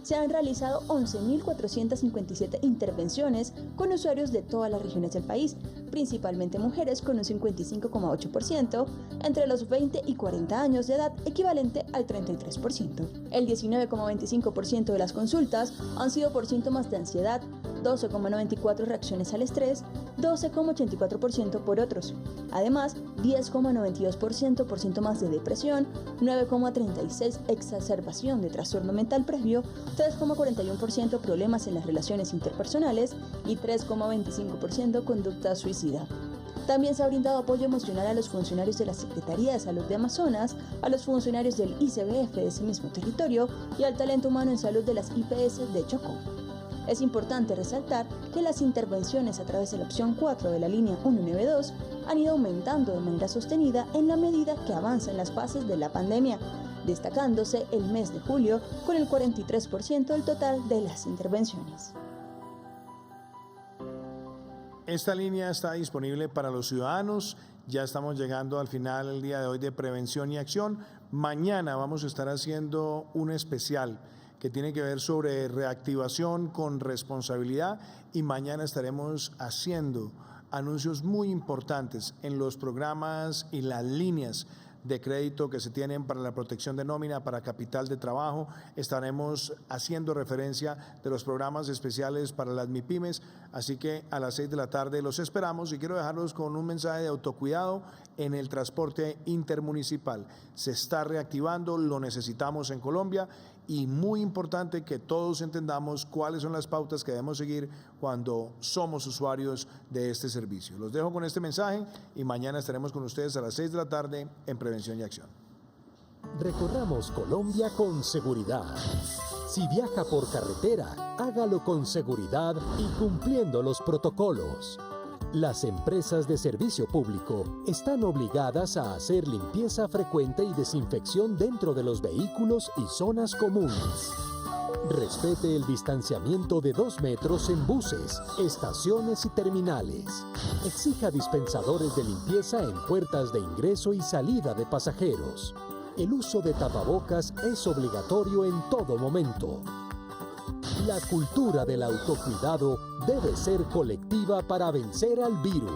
Se han realizado 11.457 intervenciones con usuarios de todas las regiones del país, principalmente mujeres con un 55,8%, entre los 20 y 40 años de edad, equivalente al 33%. El 19,25% de las consultas han sido por síntomas de ansiedad, 12,94% reacciones al estrés, 12,84% por otros. Además, 10,92% por síntomas de depresión, 9,36% exacerbación de trastorno mental previo, 3,41% problemas en las relaciones interpersonales y 3,25% conducta suicida. También se ha brindado apoyo emocional a los funcionarios de la Secretaría de Salud de Amazonas, a los funcionarios del ICBF de ese mismo territorio y al talento humano en salud de las IPS de Chocó. Es importante resaltar que las intervenciones a través de la opción 4 de la línea 192 han ido aumentando de manera sostenida en la medida que avanzan las fases de la pandemia, destacándose el mes de julio con el 43% del total de las intervenciones. Esta línea está disponible para los ciudadanos. Ya estamos llegando al final el día de hoy de prevención y acción. Mañana vamos a estar haciendo un especial que tiene que ver sobre reactivación con responsabilidad y mañana estaremos haciendo anuncios muy importantes en los programas y las líneas de crédito que se tienen para la protección de nómina, para capital de trabajo. Estaremos haciendo referencia de los programas especiales para las MIPYMES, así que a las 6 de la tarde los esperamos y quiero dejarlos con un mensaje de autocuidado en el transporte intermunicipal. Se está reactivando, lo necesitamos en Colombia y muy importante que todos entendamos cuáles son las pautas que debemos seguir cuando somos usuarios de este servicio. Los dejo con este mensaje y mañana estaremos con ustedes a las 6 de la tarde en Prevención y Acción. Recorramos Colombia con seguridad. Si viaja por carretera, hágalo con seguridad y cumpliendo los protocolos. Las empresas de servicio público están obligadas a hacer limpieza frecuente y desinfección dentro de los vehículos y zonas comunes. Respete el distanciamiento de 2 metros en buses, estaciones y terminales. Exija dispensadores de limpieza en puertas de ingreso y salida de pasajeros. El uso de tapabocas es obligatorio en todo momento. La cultura del autocuidado debe ser colectiva para vencer al virus.